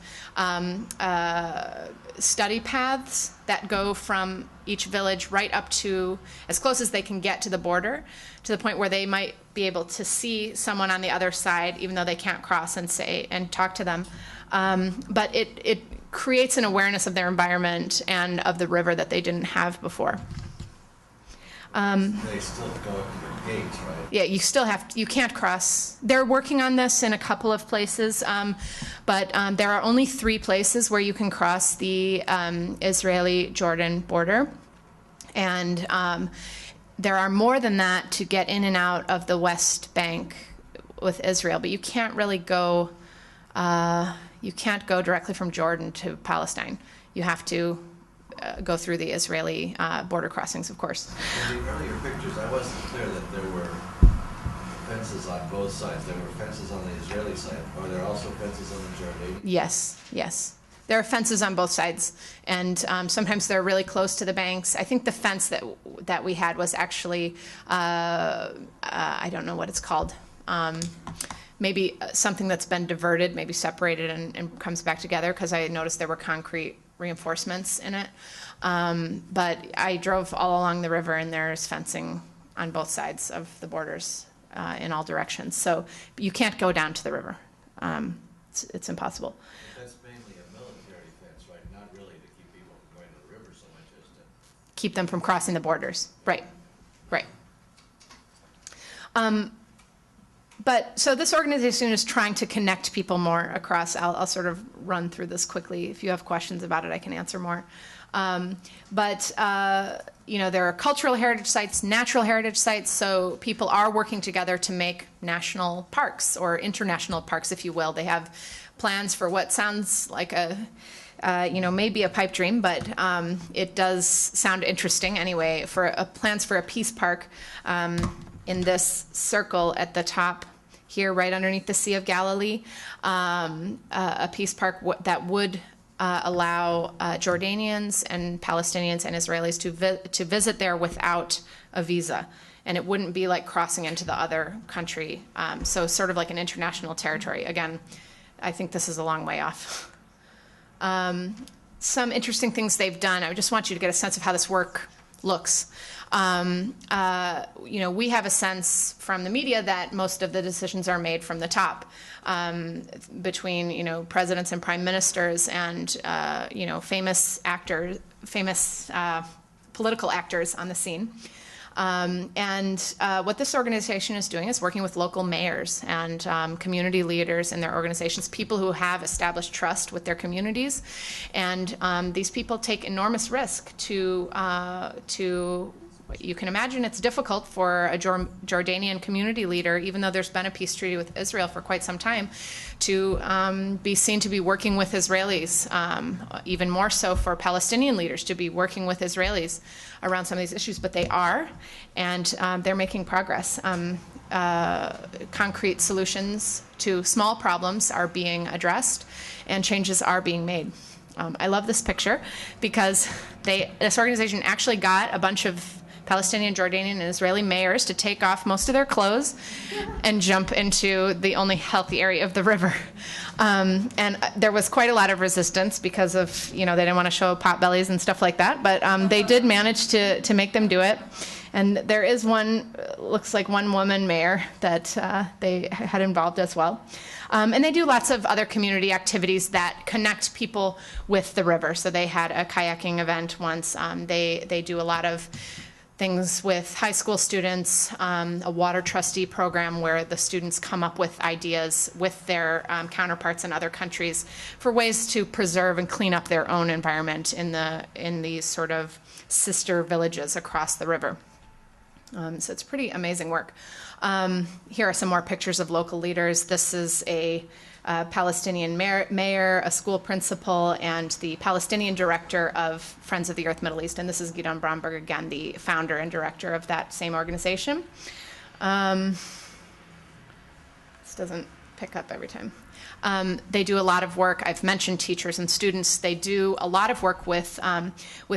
study paths that go from each village right up to as close as they can get to the border, to the point where they might be able to see someone on the other side, even though they can't cross and talk to them. But it creates an awareness of their environment and of the river that they didn't have before. They still go up to the gates, right? Yeah, you can't cross. They're working on this in a couple of places, but there are only 3 places where you can cross the Israeli-Jordan border. And there are more than that to get in and out of the West Bank with Israel, but you can't really go, you can't go directly from Jordan to Palestine. You have to go through the Israeli border crossings, of course. In the earlier pictures, I wasn't clear that there were fences on both sides. There were fences on the Israeli side. Are there also fences on the Jordanian? Yes. There are fences on both sides, and sometimes they're really close to the banks. I think the fence that we had was actually, I don't know what it's called, maybe something that's been diverted, maybe separated and comes back together, because I noticed there were concrete reinforcements in it. But I drove all along the river, and there's fencing on both sides of the borders in all directions. So you can't go down to the river. It's impossible. That's mainly a military fence, right? Not really to keep people from going to the river so much as to keep them from crossing the borders. Right. But so this organization is trying to connect people more across. I'll sort of run through this quickly. If you have questions about it, I can answer more. But there are cultural heritage sites, natural heritage sites, so people are working together to make national parks, or international parks, if you will. They have plans for what sounds like maybe a pipe dream, but it does sound interesting anyway, for plans for a peace park in this circle at the top here, right underneath the Sea of Galilee, a peace park that would allow Jordanians and Palestinians and Israelis to visit there without a visa. And it wouldn't be like crossing into the other country. So sort of like an international territory. Again, I think this is a long way off. Some interesting things they've done. I just want you to get a sense of how this work looks. We have a sense from the media that most of the decisions are made from the top, between presidents and prime ministers and famous political actors on the scene. What this organization is doing is working with local mayors and community leaders in their organizations, people who have established trust with their communities. And these people take enormous risk to you can imagine it's difficult for a Jordanian community leader, even though there's been a peace treaty with Israel for quite some time, to be seen to be working with Israelis, even more so for Palestinian leaders to be working with Israelis around some of these issues. But they are, and they're making progress. Concrete solutions to small problems are being addressed, and changes are being made. I love this picture because this organization actually got a bunch of Palestinian, Jordanian, and Israeli mayors to take off most of their clothes and jump into the only healthy area of the river. And there was quite a lot of resistance because of, they didn't want to show pot bellies and stuff like that. But they did manage to make them do it. And there is one, looks like one woman mayor that they had involved as well. And they do lots of other community activities that connect people with the river. So they had a kayaking event once. They do a lot of things with high school students, a water trustee program where the students come up with ideas with their counterparts in other countries for ways to preserve and clean up their own environment in these sort of sister villages across the river. So it's pretty amazing work. Here are some more pictures of local leaders. This is a Palestinian mayor, a school principal, and the Palestinian director of Friends of the Earth Middle East. And this is Gidon Bromberg, again, the founder and director of that same organization. This doesn't pick up every time. They do a lot of work. I've mentioned teachers and students. They do a lot of work with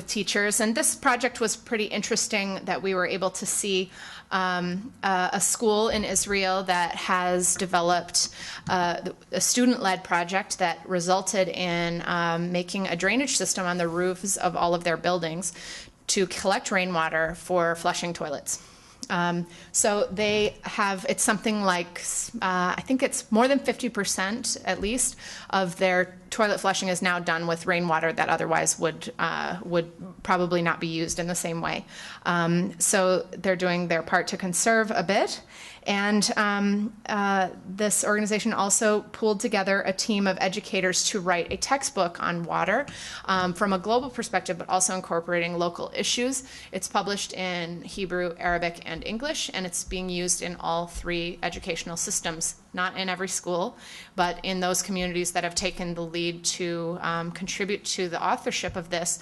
teachers. And this project was pretty interesting that we were able to see a school in Israel that has developed a student-led project that resulted in making a drainage system on the roofs of all of their buildings to collect rainwater for flushing toilets. So they have, it's something like, I think it's more than 50% at least of their toilet flushing is now done with rainwater that otherwise would probably not be used in the same way. So they're doing their part to conserve a bit. And this organization also pulled together a team of educators to write a textbook on water from a global perspective, but also incorporating local issues. It's published in Hebrew, Arabic, and English, and it's being used in all three educational systems, not in every school, but in those communities that have taken the lead to contribute to the authorship of this.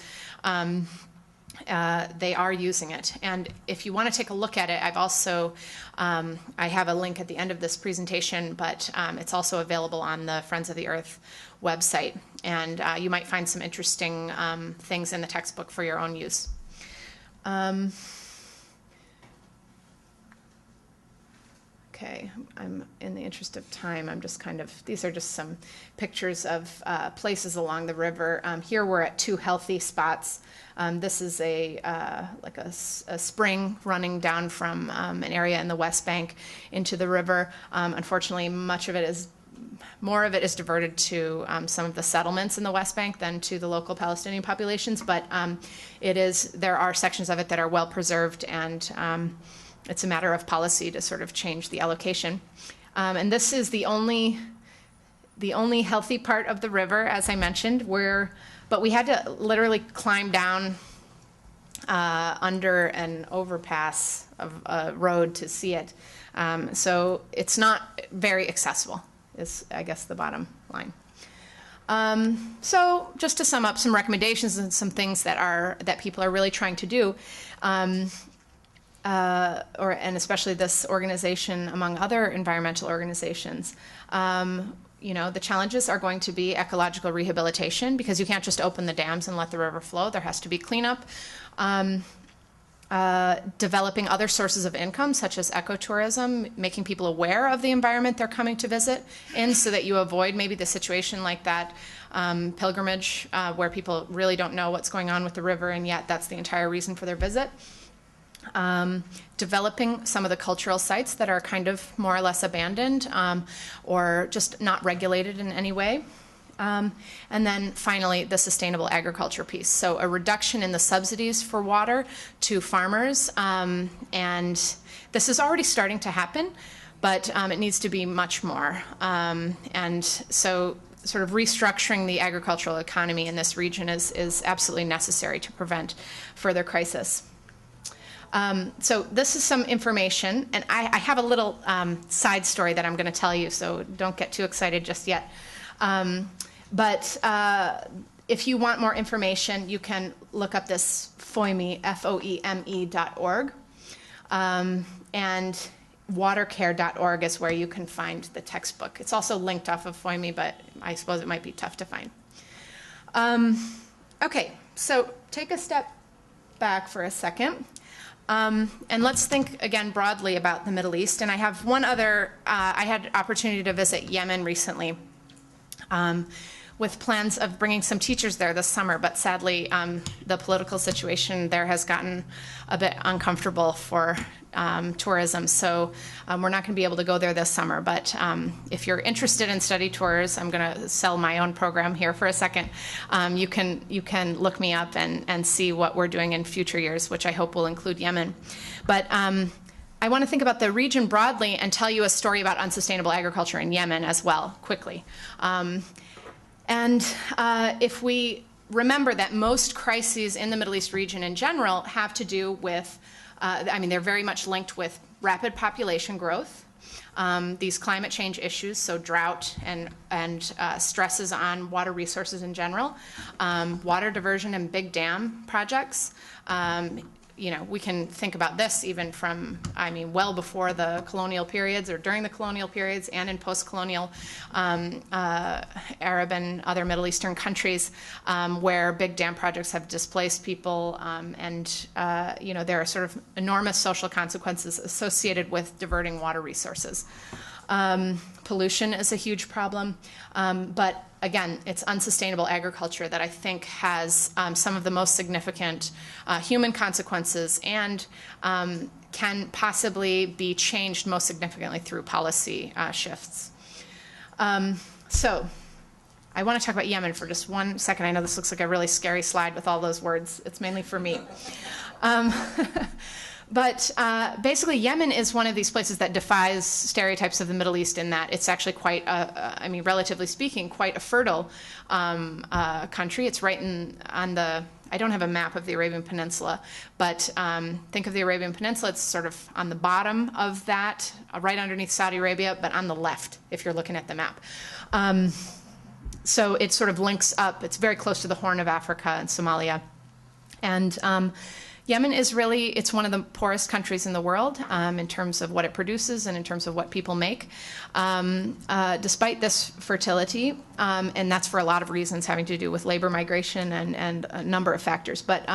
They are using it. And if you want to take a look at it, I've also, I have a link at the end of this presentation, but it's also available on the Friends of the Earth website. And you might find some interesting things in the textbook for your own use. Okay, I'm in the interest of time, I'm just kind of, these are just some pictures of places along the river. Here we're at two healthy spots. This is like a spring running down from an area in the West Bank into the river. Unfortunately, more of it is diverted to some of the settlements in the West Bank than to the local Palestinian populations, but there are sections of it that are well preserved, and it's a matter of policy to sort of change the allocation. And this is the only healthy part of the river, as I mentioned, but we had to literally climb down under an overpass of a road to see it. So it's not very accessible, is I guess the bottom line. So just to sum up some recommendations and some things that people are really trying to do, and especially this organization among other environmental organizations. The challenges are going to be ecological rehabilitation, because you can't just open the dams and let the river flow. There has to be cleanup. Developing other sources of income, such as ecotourism, making people aware of the environment they're coming to visit in, so that you avoid maybe the situation like that pilgrimage where people really don't know what's going on with the river, and yet that's the entire reason for their visit. Developing some of the cultural sites that are kind of more or less abandoned or just not regulated in any way. And then finally, the sustainable agriculture piece. So a reduction in the subsidies for water to farmers. And this is already starting to happen, but it needs to be much more. And so sort of restructuring the agricultural economy in this region is absolutely necessary to prevent further crisis. So this is some information, and I have a little side story that I'm going to tell you, so don't get too excited just yet. But if you want more information, you can look up this FOEME, FOEME.org, and watercare.org is where you can find the textbook. It's also linked off of FOEME, but I suppose it might be tough to find. Okay, so take a step back for a second. And let's think again broadly about the Middle East. And I have one other, I had opportunity to visit Yemen recently, with plans of bringing some teachers there this summer, but sadly, the political situation there has gotten a bit uncomfortable for tourism, so we're not going to be able to go there this summer. But if you're interested in study tours, I'm going to sell my own program here for a second. You can look me up and see what we're doing in future years, which I hope will include Yemen. But I want to think about the region broadly and tell you a story about unsustainable agriculture in Yemen as well, quickly. If we remember that most crises in the Middle East region in general have to do with, they're very much linked with rapid population growth, these climate change issues, so drought and stresses on water resources in general, water diversion and big dam projects. We can think about this even from, well before the colonial periods or during the colonial periods and in post-colonial Arab and other Middle Eastern countries where big dam projects have displaced people there are sort of enormous social consequences associated with diverting water resources. Pollution is a huge problem, but again, it's unsustainable agriculture that I think has some of the most significant human consequences and can possibly be changed most significantly through policy shifts. So I want to talk about Yemen for just 1 second. I know this looks like a really scary slide with all those words. It's mainly for me. But basically, Yemen is one of these places that defies stereotypes of the Middle East in that it's actually quite, relatively speaking, quite a fertile country. It's right on the, I don't have a map of the Arabian Peninsula, but think of the Arabian Peninsula, it's sort of on the bottom of that, right underneath Saudi Arabia, but on the left, if you're looking at the map. So it sort of links up, it's very close to the Horn of Africa and Somalia. And Yemen is really, it's one of the poorest countries in the world in terms of what it produces and in terms of what people make. Despite this fertility, and that's for a lot of reasons having to do with labor migration and a number of factors. But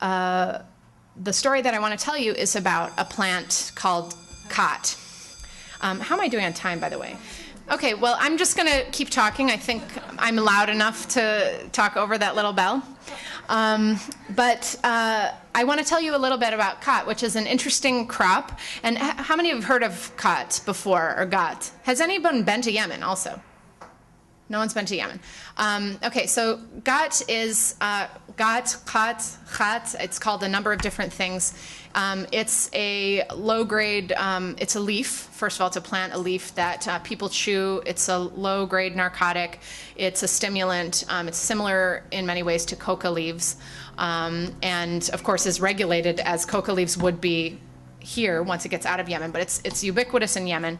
the story that I want to tell you is about a plant called khat. How am I doing on time, by the way? Okay, well, I'm just going to keep talking. I think I'm loud enough to talk over that little bell. But I want to tell you a little bit about khat, which is an interesting crop. And how many have heard of khat before, or ghat? Has anyone been to Yemen also? No one's been to Yemen. Okay, so ghat is khat. It's called a number of different things. It's a low-grade, it's a leaf. First of all, it's a plant, a leaf that people chew. It's a low-grade narcotic. It's a stimulant. It's similar in many ways to coca leaves. And, of course, is regulated as coca leaves would be here once it gets out of Yemen, but it's ubiquitous in Yemen,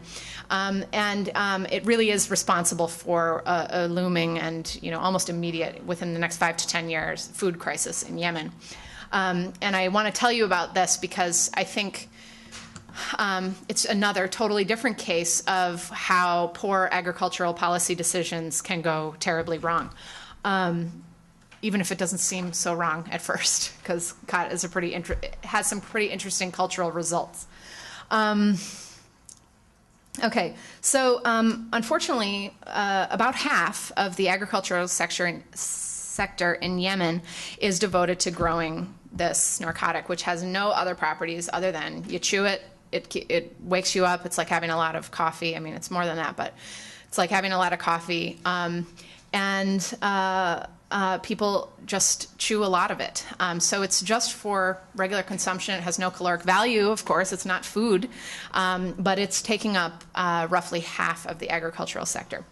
and it really is responsible for a looming and almost immediate, within the next 5 to 10 years, food crisis in Yemen. And I want to tell you about this because I think it's another totally different case of how poor agricultural policy decisions can go terribly wrong. Even if it doesn't seem so wrong at first, because khat is has some pretty interesting cultural results. Okay, so unfortunately, about half of the agricultural sector in Yemen is devoted to growing this narcotic, which has no other properties other than you chew it, it wakes you up. It's like having a lot of coffee. I mean, it's more than that, but it's like having a lot of coffee. People just chew a lot of it. So it's just for regular consumption. It has no caloric value, of course. It's not food, but it's taking up roughly half of the agricultural sector.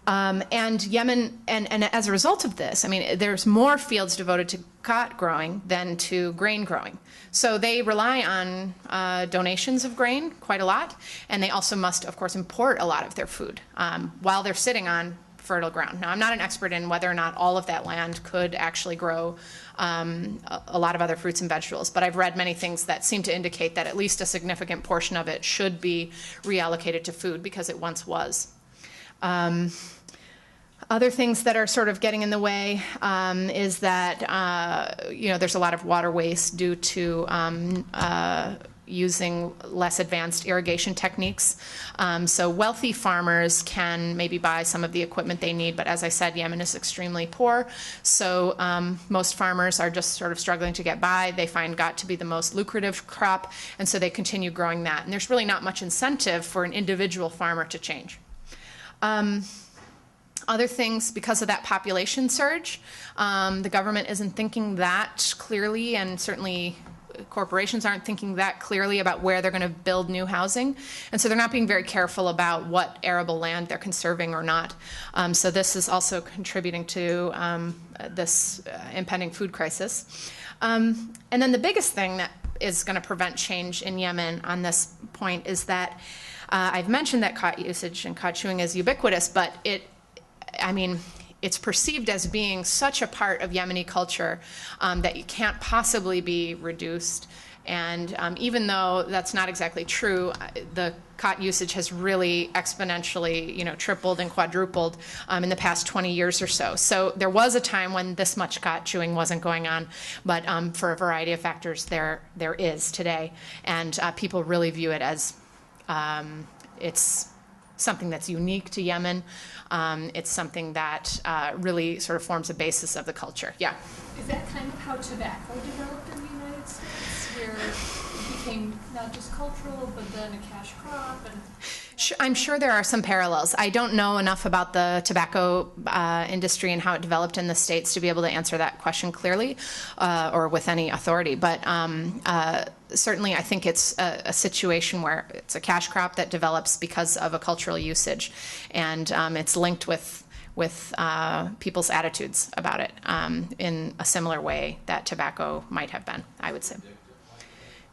And Yemen, and as a result of this, I mean, there's more fields devoted to khat growing than to grain growing. So they rely on donations of grain quite a lot, and they also must, of course, import a lot of their food while they're sitting on fertile ground. Now, I'm not an expert in whether or not all of that land could actually grow a lot of other fruits and vegetables, but I've read many things that seem to indicate that at least a significant portion of it should be reallocated to food because it once was. Other things that are sort of getting in the way is that there's a lot of water waste due to using less advanced irrigation techniques. So wealthy farmers can maybe buy some of the equipment they need, but as I said, Yemen is extremely poor. So most farmers are just sort of struggling to get by. They find GOT to be the most lucrative crop, and so they continue growing that. And there's really not much incentive for an individual farmer to change. Other things, because of that population surge, the government isn't thinking that clearly, and certainly corporations aren't thinking that clearly about where they're going to build new housing. And so they're not being very careful about what arable land they're conserving or not. So this is also contributing to this impending food crisis. And then the biggest thing that is going to prevent change in Yemen on this point is that I've mentioned that khat usage and khat chewing is ubiquitous, but it's perceived as being such a part of Yemeni culture that it can't possibly be reduced. And even though that's not exactly true, the khat usage has really exponentially, tripled and quadrupled in the past 20 years or so. So there was a time when this much khat chewing wasn't going on, but for a variety of factors, there is today. And people really view it as it's something that's unique to Yemen. It's something that really sort of forms a basis of the culture. Yeah? Is that kind of how tobacco developed in the United States, where it became not just cultural, but then a cash crop? And I'm sure there are some parallels. I don't know enough about the tobacco industry and how it developed in the States to be able to answer that question clearly or with any authority. But certainly I think it's a situation where it's a cash crop that develops because of a cultural usage. And it's linked with people's attitudes about it in a similar way that tobacco might have been, I would say.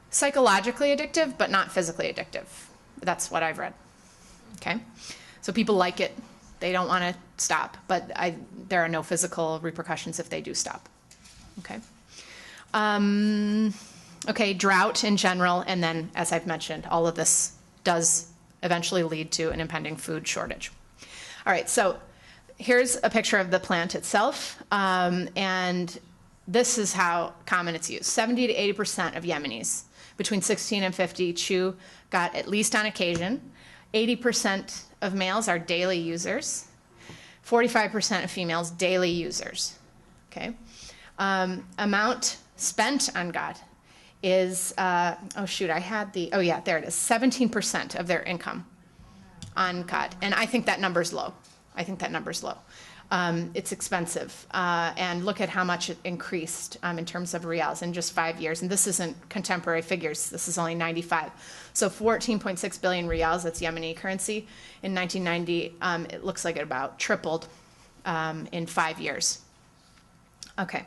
Psychologically addictive, but not physically addictive. That's what I've read. Okay, so people like it. They don't want to stop, but there are no physical repercussions if they do stop. Okay. Okay, drought in general, and then, as I've mentioned, all of this does eventually lead to an impending food shortage. All right, so here's a picture of the plant itself, and this is how common it's used. 70 to 80% of Yemenis between 16 and 50 chew GOT at least on occasion. 80% of males are daily users. 45% of females, daily users. Okay. Amount spent on GOT is, there it is, 17% of their income on GOT. And I think that number's low. It's expensive. And look at how much it increased in terms of reals in just 5 years. And this isn't contemporary figures. This is only 95. So 14.6 billion reals, that's Yemeni currency. In 1990, it looks like it about tripled in 5 years. Okay.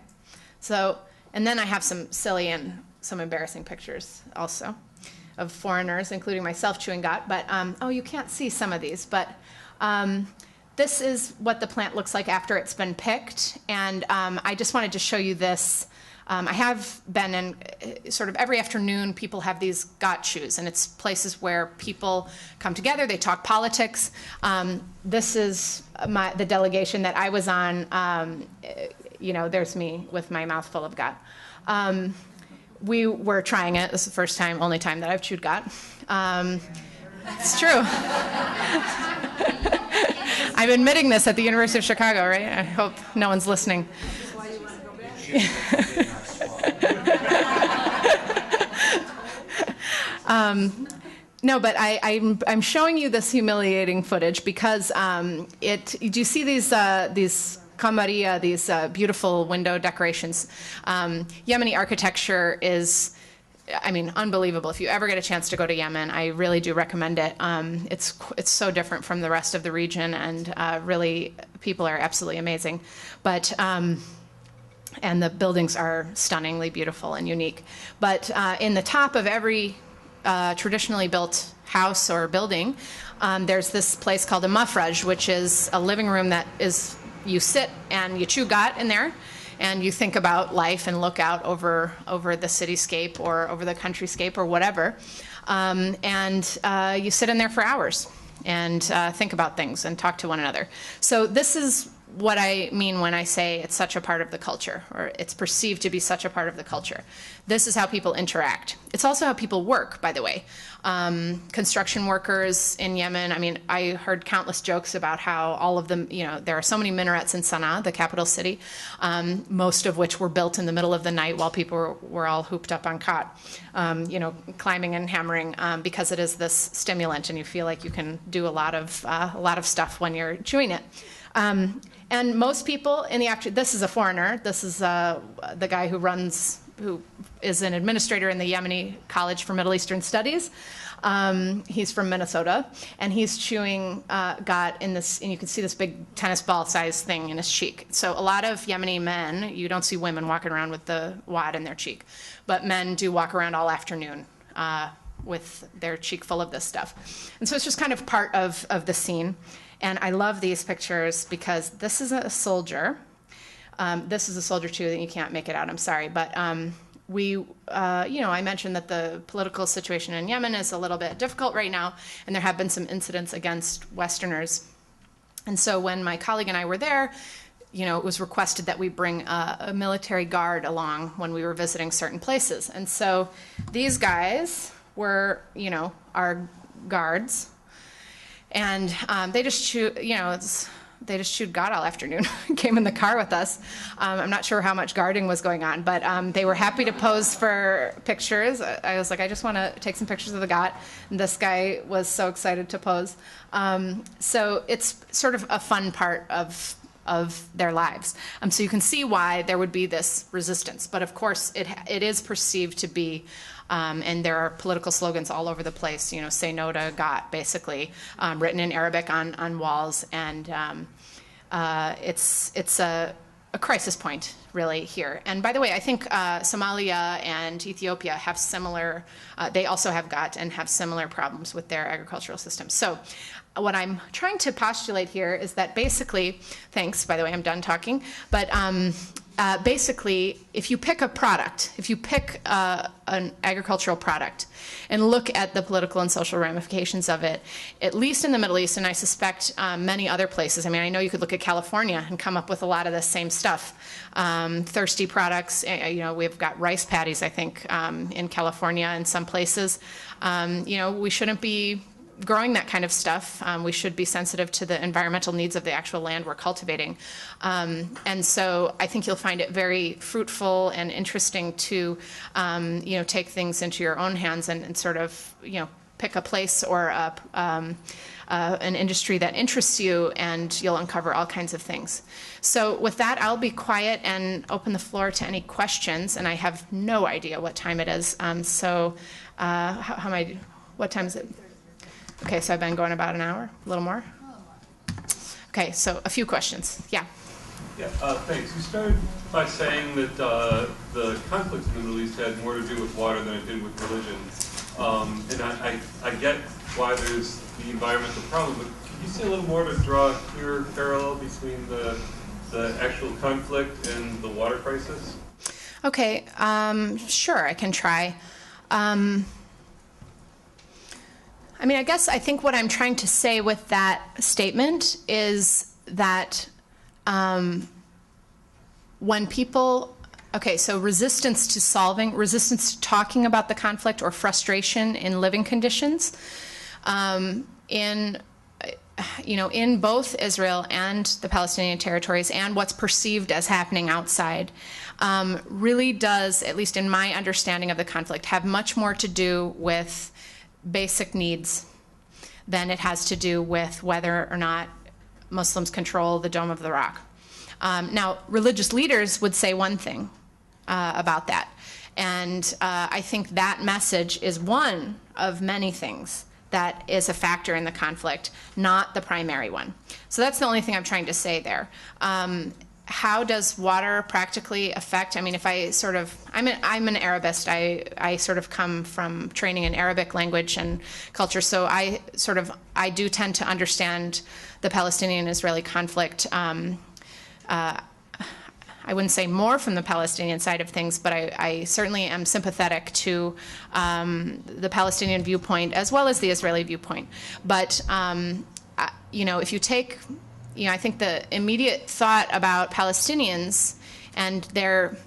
So, and then I have some silly and some embarrassing pictures also of foreigners, including myself, chewing GOT. But, you can't see some of these. But this is what the plant looks like after it's been picked. And I just wanted to show you this. I have been in sort of every afternoon, people have these GOT chews, and it's places where people come together, they talk politics. This is the delegation that I was on. There's me with my mouth full of GOT. We were trying it. This is the first time, only time that I've chewed GOT. It's true. I'm admitting this at the University of Chicago, right? I hope no one's listening. No, but I'm showing you this humiliating footage because do you see these kamaria, these beautiful window decorations? Yemeni architecture is, unbelievable. If you ever get a chance to go to Yemen, I really do recommend it. It's so different from the rest of the region, and really, people are absolutely amazing. But and the buildings are stunningly beautiful and unique. But in the top of every traditionally built house or building, there's this place called a mafraj, which is a living room that is, you sit and you chew GOT in there, and you think about life and look out over the cityscape or over the countryscape or whatever. And you sit in there for hours and think about things and talk to one another. So this is what I mean when I say it's such a part of the culture, or it's perceived to be such a part of the culture. This is how people interact. It's also how people work, by the way. Construction workers in Yemen, I mean, I heard countless jokes about how all of them, you know, there are so many minarets in Sana'a, the capital city, most of which were built in the middle of the night while people were all hooped up on cot, you know, climbing and hammering, because it is this stimulant, and you feel like you can do a lot of stuff when you're chewing it. And most people in the this is a foreigner. This is the guy who is an administrator in the Yemeni College for Middle Eastern Studies. He's from Minnesota, and he's chewing got in this, and you can see this big tennis ball sized thing in his cheek. So a lot of Yemeni men, you don't see women walking around with the wad in their cheek, but men do walk around all afternoon with their cheek full of this stuff. And so it's just kind of part of the scene. And I love these pictures because this is a soldier. This is a soldier too, that you can't make it out, I'm sorry. But you know, I mentioned that the political situation in Yemen is a little bit difficult right now, and there have been some incidents against Westerners. And so when my colleague and I were there, you know, it was requested that we bring a military guard along when we were visiting certain places. And so these guys were, you know, our guards. And they just chewed, you know, they just chewed God all afternoon. Came in the car with us. I'm not sure how much guarding was going on, but they were happy to pose for pictures. I was like, I just want to take some pictures of the God. And this guy was so excited to pose. So it's sort of a fun part of their lives. So you can see why there would be this resistance. But of course, it is perceived to be, and there are political slogans all over the place, you know, say no to God, basically, written in Arabic on walls. And it's a crisis point, really, here. And by the way, I think Somalia and Ethiopia have similar, they also have got and have similar problems with their agricultural systems. So what I'm trying to postulate here is that basically, thanks, by the way, I'm done talking, but basically, if you pick a product, if you pick an agricultural product and look at the political and social ramifications of it, at least in the Middle East, and I suspect many other places, I mean, I know you could look at California and come up with a lot of the same stuff. Thirsty products, you know, we've got rice paddies, I think, in California in some places. You know, we shouldn't be growing that kind of stuff. We should be sensitive to the environmental needs of the actual land we're cultivating. And so I think you'll find it very fruitful and interesting to, you know, take things into your own hands and sort of, you know, pick a place or an industry that interests you, and you'll uncover all kinds of things. So with that, I'll be quiet and open the floor to any questions. And I have no idea what time it is. What time is it? Okay, so I've been going about an hour, a little more? Okay, so a few questions. Yeah? Yeah, thanks. You started by saying that the conflict in the Middle East had more to do with water than it did with religion. And I get why there's the environmental problem, but can you say a little more to draw a clear parallel between the actual conflict and the water crisis? Okay, sure, I can try. I mean, I think what I'm trying to say with that statement is that when people, okay, so resistance to talking about the conflict, or frustration in living conditions, in both Israel and the Palestinian territories, and what's perceived as happening outside, really does, at least in my understanding of the conflict, have much more to do with basic needs than it has to do with whether or not Muslims control the Dome of the Rock. Now, religious leaders would say one thing about that, and I think that message is one of many things that is a factor in the conflict, not the primary one. So that's the only thing I'm trying to say there. How does water practically affect? I mean, if I'm an Arabist. I sort of come from training in Arabic language and culture, so I do tend to understand the Palestinian-Israeli conflict. I wouldn't say more from the Palestinian side of things, but I certainly am sympathetic to the Palestinian viewpoint as well as the Israeli viewpoint. But you know, if you take I think the immediate thought about Palestinians and their,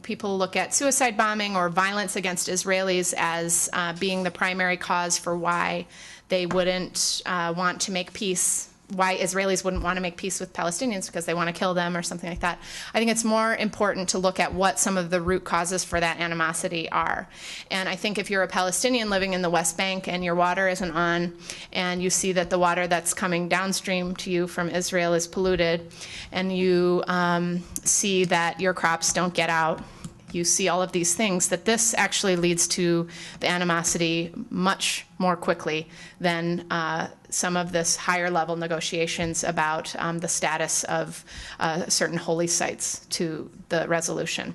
people look at suicide bombing or violence against Israelis as being the primary cause for why they wouldn't want to make peace, why Israelis wouldn't want to make peace with Palestinians because they want to kill them or something like that. I think it's more important to look at what some of the root causes for that animosity are. And I think if you're a Palestinian living in the West Bank and your water isn't on, and you see that the water that's coming downstream to you from Israel is polluted, and you see that your crops don't get out, you see all of these things, that this actually leads to the animosity much more quickly than some of this higher level negotiations about the status of certain holy sites to the resolution.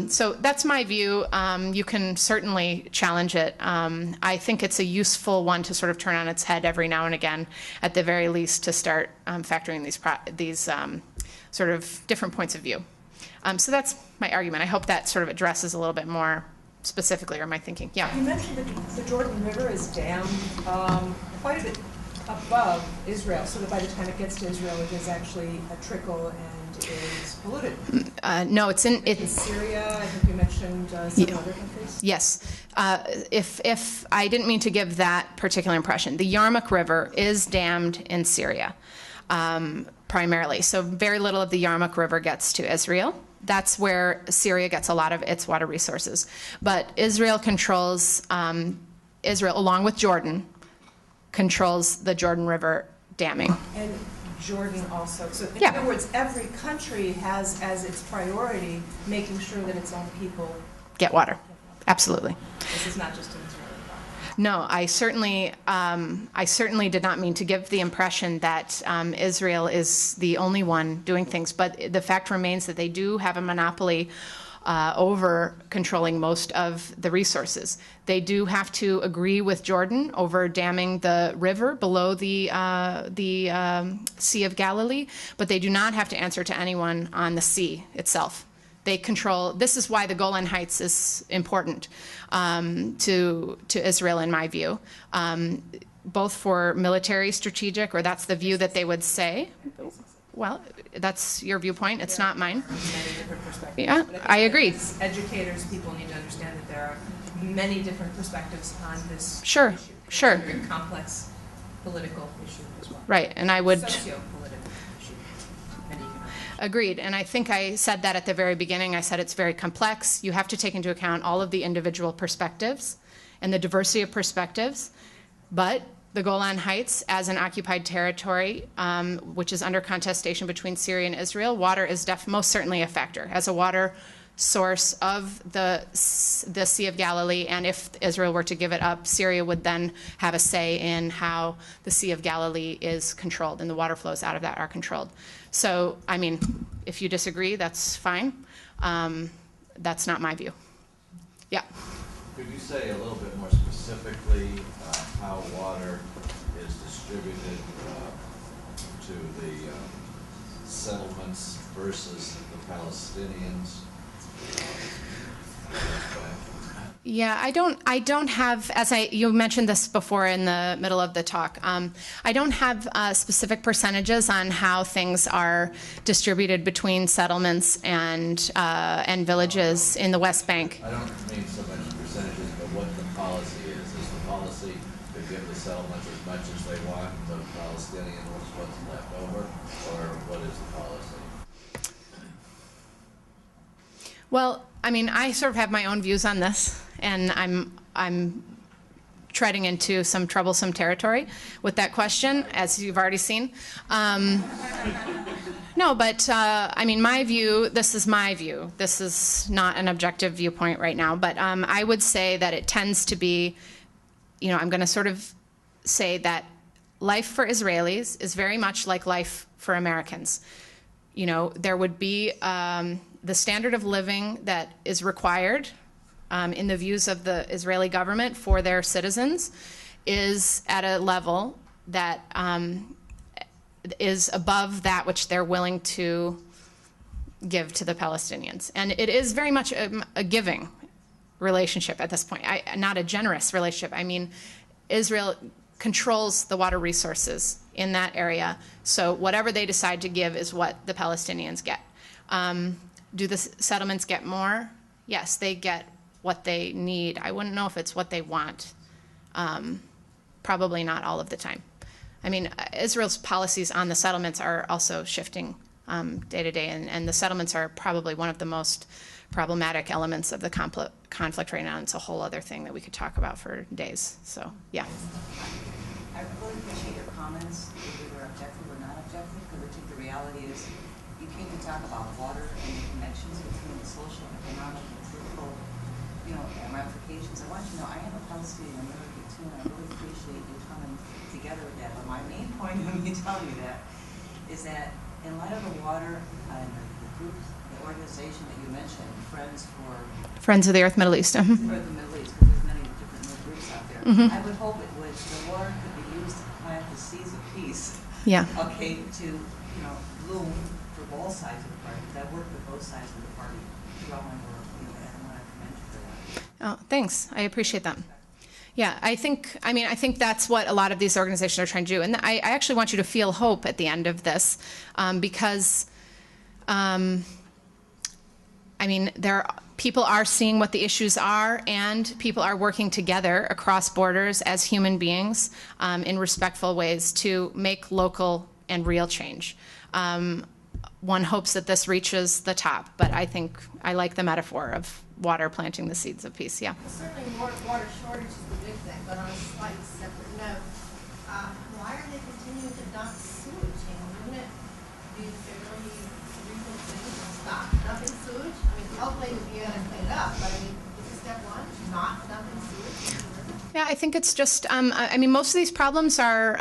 So that's my view. You can certainly challenge it. I think it's a useful one to sort of turn on its head every now and again, at the very least, to start factoring these sort of different points of view. So that's my argument. I hope that sort of addresses a little bit more specifically, or my thinking. Yeah. You mentioned that the Jordan River is dammed quite a bit above Israel, so that by the time it gets to Israel, it is actually a trickle and is polluted. No, it's in Syria. I think you mentioned some other countries. Yes. If I didn't mean to give that particular impression, the Yarmouk River is dammed in Syria, primarily. So very little of the Yarmouk River gets to Israel. That's where Syria gets a lot of its water resources. But Israel controls, Israel, along with Jordan, controls the Jordan River damming. And Jordan also. So in Yeah. other words, every country has as its priority making sure that its own people Get water. Absolutely. This is not just an Israeli problem. No, I certainly did not mean to give the impression that Israel is the only one doing things, but the fact remains that they do have a monopoly over controlling most of the resources. They do have to agree with Jordan over damming the river below the Sea of Galilee, but they do not have to answer to anyone on the sea itself. They control. This is why the Golan Heights is important to Israel, in my view, both for military, strategic, or that's the view that they would say. Well, that's your viewpoint. It's not mine. Many different perspectives. Yeah, But I agree. As educators, people need to understand that there are many different perspectives on this Sure, issue. sure. It's a very complex political issue as well. Right, and I would Socio-political issue. Many economic. agreed. And I think I said that at the very beginning. I said it's very complex. You have to take into account all of the individual perspectives and the diversity of perspectives. But the Golan Heights, as an occupied territory, which is under contestation between Syria and Israel, water is most certainly a factor. As a water source of the Sea of Galilee, and if Israel were to give it up, Syria would then have a say in how the Sea of Galilee is controlled, and the water flows out of that are controlled. So, I mean, if you disagree, that's fine. That's not my view. Yeah. Could you say a little bit more specifically how water is distributed to the settlements versus the Palestinians? Yeah, I don't have, you mentioned this before in the middle of the talk, I don't have specific percentages on how things are distributed between settlements and villages in the West Bank. I don't mean so much percentages, but what the policy is. Is the policy to give the settlements as much as they want, the Palestinians what's left over, or what is the policy? Well, I mean, I sort of have my own views on this, and I'm treading into some troublesome territory with that question, as you've already seen. No, but I mean, my view, this is my view. This is not an objective viewpoint right now, but I would say that it tends to be, I'm going to sort of say that life for Israelis is very much like life for Americans. There would be the standard of living that is required in the views of the Israeli government for their citizens is at a level that is above that which they're willing to give to the Palestinians. And it is very much a giving relationship at this point, not a generous relationship. I mean, Israel controls the water resources in that area. So whatever they decide to give is what the Palestinians get. Do the settlements get more? Yes, they get what they need. I wouldn't know if it's what they want. Probably not all of the time. I mean, Israel's policies on the settlements are also shifting day to day, and the settlements are probably one of the most problematic elements of the conflict right now. And it's a whole other thing that we could talk about for days. So, yeah. I really appreciate your comments, whether they're objective or not objective, because I think the reality is you came to talk about water and the connections between the social, economic, and political, and ramifications. I want you to know I am a Palestinian American too, and I really appreciate you coming together with that. But my main point when you tell me that is that in light of the water and the group, the organization that you mentioned, Friends of the Earth Middle East. For the Middle East, because there's many different groups out there. I would hope the water could be used to plant the seeds of peace. Yeah. Okay, to bloom for both sides of the party. That work with both sides of the party throughout my work. And I want to commend you for that. Oh, thanks. I appreciate that. Yeah, I think that's what a lot of these organizations are trying to do. And I actually want you to feel hope at the end of this because, people are seeing what the issues are, and people are working together across borders as human beings in respectful ways to make local and real change. One hopes that this reaches the top, but I think I like the metaphor of water planting the seeds of peace. Yeah. Certainly, water shortage is the big thing, but on a slightly separate note, why are they continuing to dump sewage? Wouldn't it be fairly reasonable to stop dumping sewage? I mean, hopefully you're going to clean it up, but this is step one, not dumping sewage. Yeah, I think it's just, most of these problems are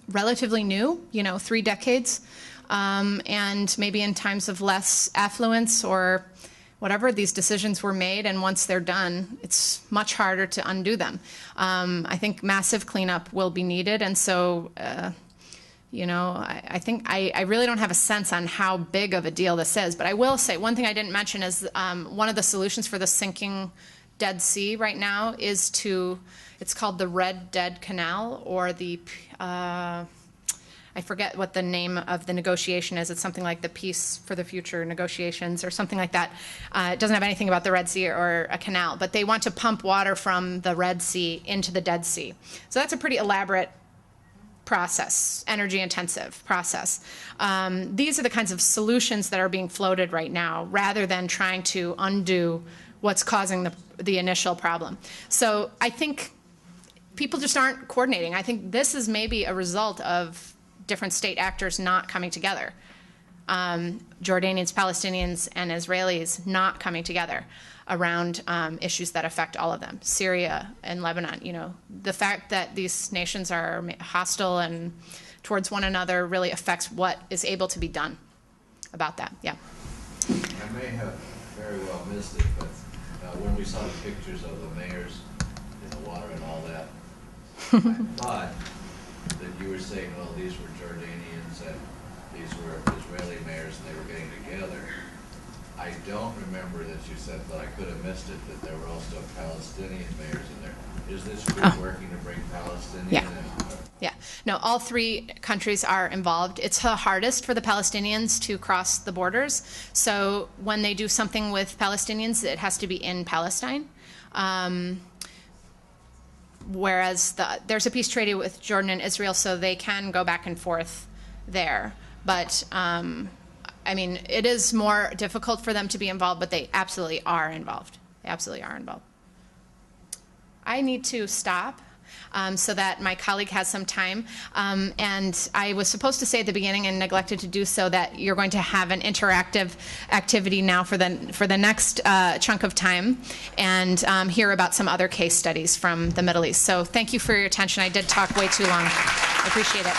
relatively new, 3 decades, and maybe in times of less affluence or whatever, these decisions were made, and once they're done, it's much harder to undo them. I think massive cleanup will be needed, and so, I think I really don't have a sense on how big of a deal this is, but I will say one thing I didn't mention is one of the solutions for the sinking Dead Sea right now is it's called the Red Dead Canal, or the, I forget what the name of the negotiation is. It's something like the Peace for the Future negotiations or something like that. It doesn't have anything about the Red Sea or a canal, but they want to pump water from the Red Sea into the Dead Sea. So that's a pretty elaborate process, energy-intensive process. These are the kinds of solutions that are being floated right now, rather than trying to undo what's causing the initial problem. So I think people just aren't coordinating. I think this is maybe a result of different state actors not coming together. Jordanians, Palestinians, and Israelis not coming together around issues that affect all of them. Syria and Lebanon, the fact that these nations are hostile and towards one another really affects what is able to be done about that. Yeah. I may have very well missed it, but when we saw the pictures of the mayors in the water and all that, I thought that you were saying, well, these were Jordanians and these were Israeli mayors and they were getting together. I don't remember that you said, but I could have missed it, that there were also Palestinian mayors in there. Is this group working to bring Palestinians in? Yeah. No, all 3 countries are involved. It's the hardest for the Palestinians to cross the borders. So when they do something with Palestinians, it has to be in Palestine. Whereas there's a peace treaty with Jordan and Israel, so they can go back and forth there. But, it is more difficult for them to be involved, but they absolutely are involved. They absolutely are involved. I need to stop so that my colleague has some time. And I was supposed to say at the beginning and neglected to do so that you're going to have an interactive activity now for the next chunk of time, and hear about some other case studies from the Middle East. So thank you for your attention. I did talk way too long. I appreciate it.